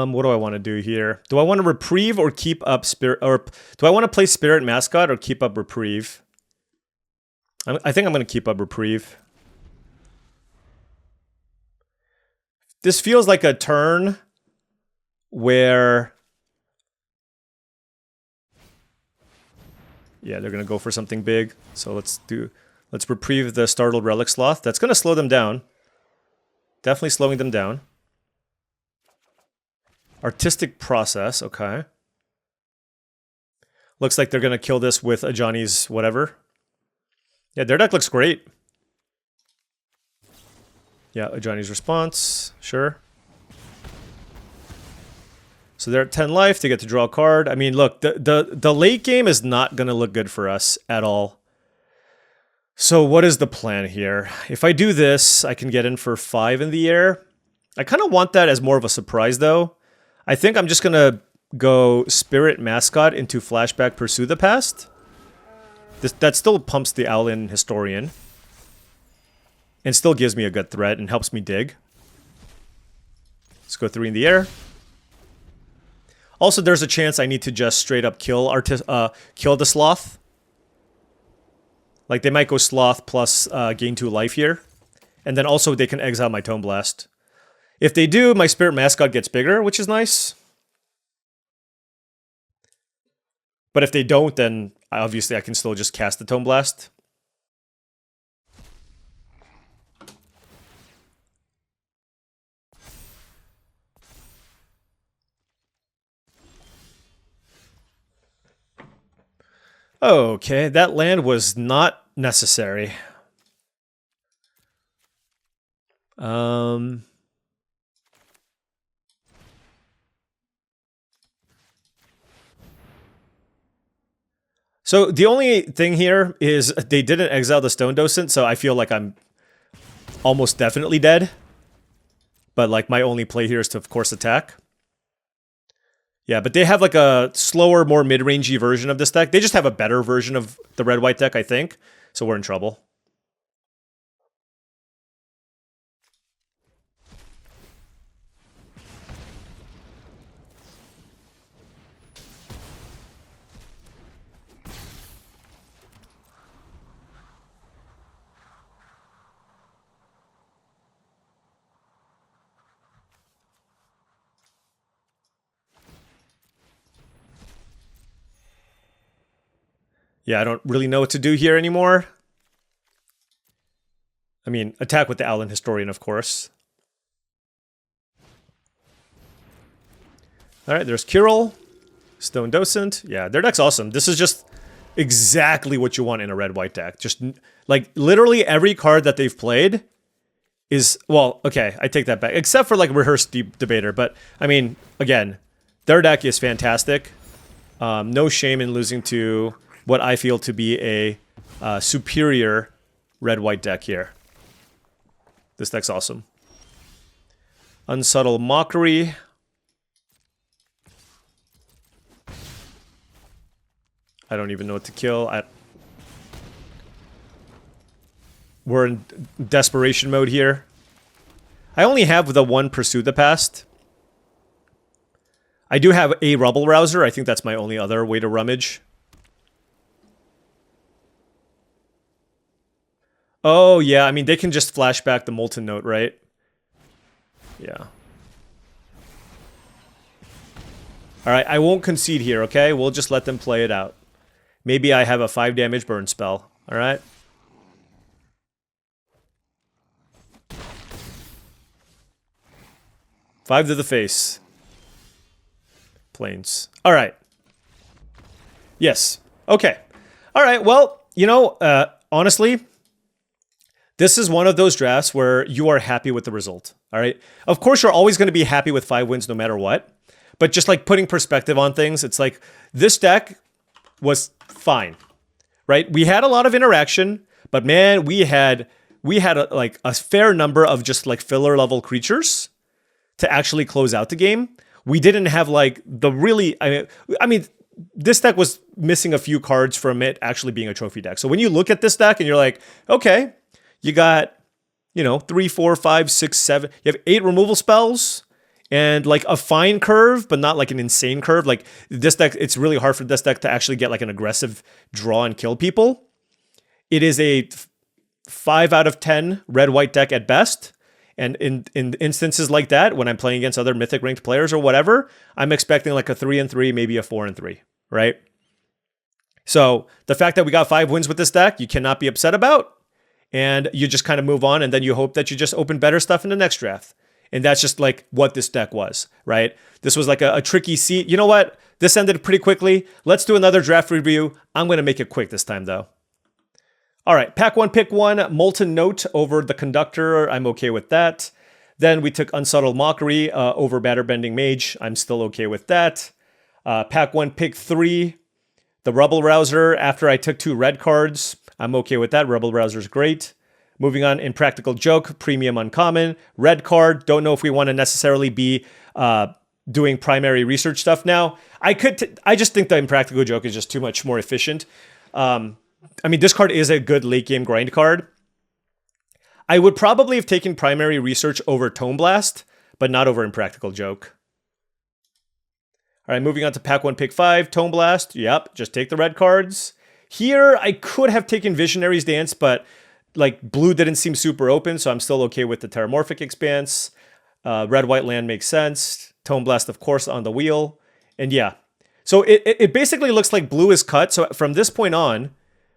What do I want to do here? Do I want to Reprieve or keep up Spirit? Or do I want to play Spirit Mascot or keep up Reprieve? I think I'm going to keep up Reprieve. This feels like a turn where... Yeah, they're going to go for something big. So let's Reprieve the Startled Relic Sloth. That's going to slow them down. Definitely slowing them down. Artistic Process, okay. Looks like they're going to kill this with a Johnny's whatever. Yeah, their deck looks great. Yeah, a Johnny's Response, sure. So they're at 10 life, they get to draw a card. I mean, look, the late game is not going to look good for us at all. So what is the plan here? If I do this, I can get in for 5 in the air. I kind of want that as more of a surprise, though. I think I'm just going to go Spirit Mascot into Flashback Pursue the Past. That still pumps the Owlin Historian. And still gives me a good threat and helps me dig. Let's go 3 in the air. Also, there's a chance I need to just straight up kill the Sloth. Like, they might go Sloth plus gain 2 life here. And then also they can exile my Tome Blast. If they do, my Spirit Mascot gets bigger, which is nice. But if they don't, then obviously I can still just cast the Tome Blast. Okay, that land was not necessary. So the only thing here is they didn't exile the Stone Docent, so I feel like I'm almost definitely dead. But like my only play here is to, of course, attack. Yeah, but they have like a slower, more mid-rangey version of this deck. They just have a better version of the red-white deck, I think. So we're in trouble. Yeah, I don't really know what to do here anymore. I mean, attack with the Owlin Historian, of course. Alright, there's Kirill. Stone Docent. Yeah, their deck's awesome. This is just exactly what you want in a red-white deck. Just, like, literally every card that they've played is... Well, okay, I take that back. Except for, like, Rehearsed Debater. But, I mean, again, their deck is fantastic. No shame in losing to what I feel to be a superior red-white deck here. This deck's awesome. Unsubtle Mockery. I don't even know what to kill. We're in desperation mode here. I only have the one Pursue the Past. I do have a Rebel Rouser. I think that's my only other way to rummage. Oh, yeah. I mean, they can just flashback the Molten Note, right? Yeah. Alright, I won't concede here, okay? We'll just let them play it out. Maybe I have a 5 damage burn spell, alright? 5 to the face. Planes. All right. Yes. Okay. All right. Well, you know, honestly, this is one of those drafts where you are happy with the result. All right. Of course, you're always going to be happy with 5 wins no matter what. But just like putting perspective on things, it's like this deck was fine, right? We had a lot of interaction, but man, we had like a fair number of just like filler level creatures to actually close out the game. We didn't have like the really, I mean, this deck was missing a few cards from it actually being a trophy deck. So when you look at this deck and you're like, okay, you got, you know, 3, 4, 5, 6, 7, you have 8 removal spells and like a fine curve, but not like an insane curve. Like this deck, it's really hard for this deck to actually get like an aggressive draw and kill people. It is a 5 out of 10 red-white deck at best. And in instances like that, when I'm playing against other mythic ranked players or whatever, I'm expecting like a 3-3, maybe a 4-3, right? So the fact that we got 5 wins with this deck, you cannot be upset about. And you just kind of move on, and then you hope that you just open better stuff in the next draft. And that's just like what this deck was, right? This was like a tricky seat. You know what? This ended pretty quickly. Let's do another draft review. I'm going to make it quick this time, though. All right, pack 1, pick 1, Molten Note over the Conductor. I'm okay with that. Then we took Unsubtle Mockery over Batterbending Mage. I'm still okay with that. Pack 1, pick 3, the Rubble Rouser. After I took 2 red cards, I'm okay with that. Rubble Rouser's great. Moving on, Impractical Joke, Premium Uncommon. Red card, don't know if we want to necessarily be doing primary research stuff now. I just think the Impractical Joke is just too much more efficient. I mean, this card is a good late game grind card. I would probably have taken primary research over Tome Blast, but not over Impractical Joke. All right, moving on to pack 1, pick 5, Tome Blast. Yep, just take the red cards. Here, I could have taken Visionary's Dance, but like blue didn't seem super open, so I'm still okay with the Terramorphic Expanse. Red-white land makes sense. Tome Blast, of course, on the wheel. And yeah, so it basically looks like blue is cut. So from this point on,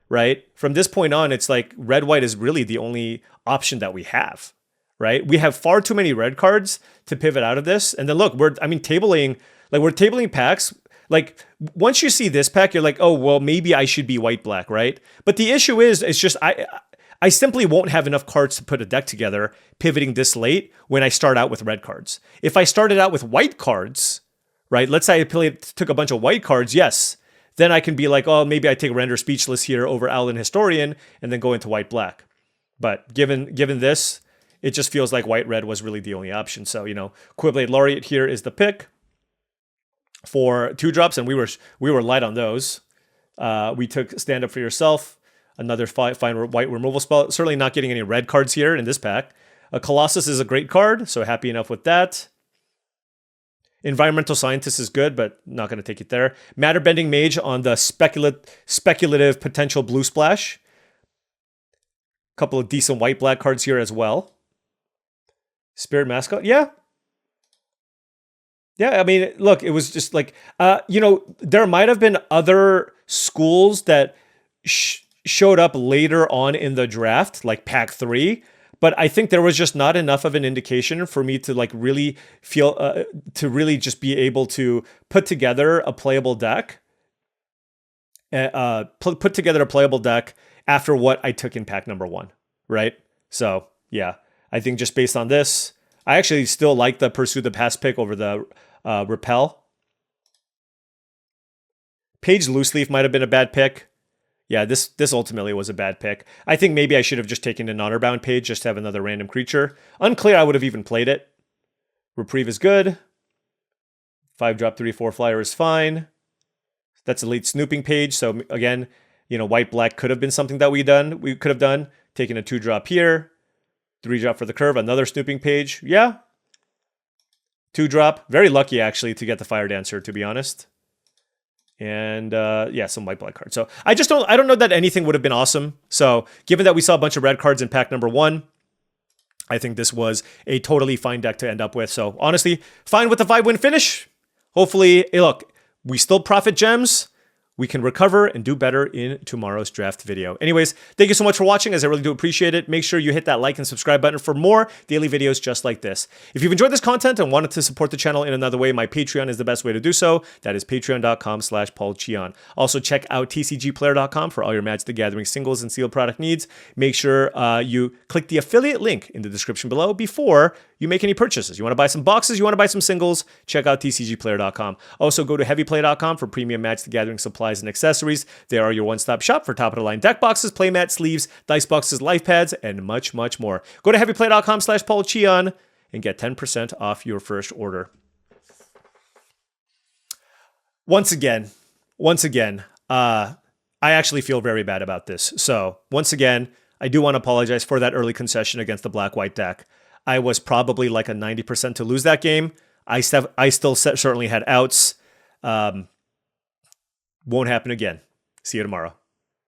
right? From this point on, it's like red-white is really the only option that we have, right? We have far too many red cards to pivot out of this. And then look, we're tabling packs. Like once you see this pack, you're like, oh, well, maybe I should be white-black, right? But the issue is, it's just, I simply won't have enough cards to put a deck together pivoting this late when I start out with red cards. If I started out with white cards, right? Let's say I took a bunch of white cards, yes. Then I can be like, oh, maybe I take Render Speechless here over Owlin Historian and then go into white-black. But given this, it just feels like white-red was really the only option. So, you know, Quiblade Laureate here is the pick for 2-drops, and we were light on those. We took Stand Up For Yourself, another fine white removal spell. Certainly not getting any red cards here in this pack. Colossus is a great card, so happy enough with that. Environmental Scientist is good, but not going to take it there. Matterbending Mage on the speculative potential blue splash. Couple of decent white-black cards here as well. Spirit Mascot, yeah. Yeah, I mean, look, it was just like, you know, there might have been other schools that showed up later on in the draft, like pack 3, but I think there was just not enough of an indication for me to like really feel, to really just be able to put together a playable deck, put together a playable deck after what I took in pack number 1, right? So yeah, I think just based on this, I actually still like the Pursue the Past pick over the Repel. Page Loose Leaf might have been a bad pick. Yeah, this ultimately was a bad pick. I think maybe I should have just taken an Honor Bound Page just to have another random creature. Unclear I would have even played it. Reprieve is good. 5-drop 3/4 flyer is fine. That's a late Snooping Page. So again, you know, white-black could have been something that we could have done. Taking a 2-drop here. 3-drop for the curve. Another Snooping Page. Yeah. 2-drop. Very lucky, actually, to get the Fire Dancer, to be honest. And yeah, some white-black cards. So I don't know that anything would have been awesome. So given that we saw a bunch of red cards in pack number 1, I think this was a totally fine deck to end up with. So honestly, fine with the 5-win finish. Hopefully, hey, look, we still profit gems. we can recover and do better in tomorrow's draft video. Anyways, thank you so much for watching, as I really do appreciate it. Make sure you hit that like and subscribe button for more daily videos just like this. If you've enjoyed this content and wanted to support the channel in another way, my Patreon is the best way to do so. That is patreon.com/paulcheon. Also, check out TCGplayer.com for all your Magic the Gathering singles and sealed product needs. Make sure you click the affiliate link in the description below before you make any purchases. You want to buy some boxes, you want to buy some singles, check out TCGplayer.com. Also, go to heavyplay.com for premium Magic the Gathering supplies and accessories. They are your one-stop shop for top-of-the-line deck boxes, playmats, sleeves, dice boxes, life pads, and much, much more. Go to heavyplay.com/paulcheon and get 10% off your first order. Once again, I actually feel very bad about this. So once again, I do want to apologize for that early concession against the black-white deck. I was probably like a 90% to lose that game. I still certainly had outs. Won't happen again. See you tomorrow.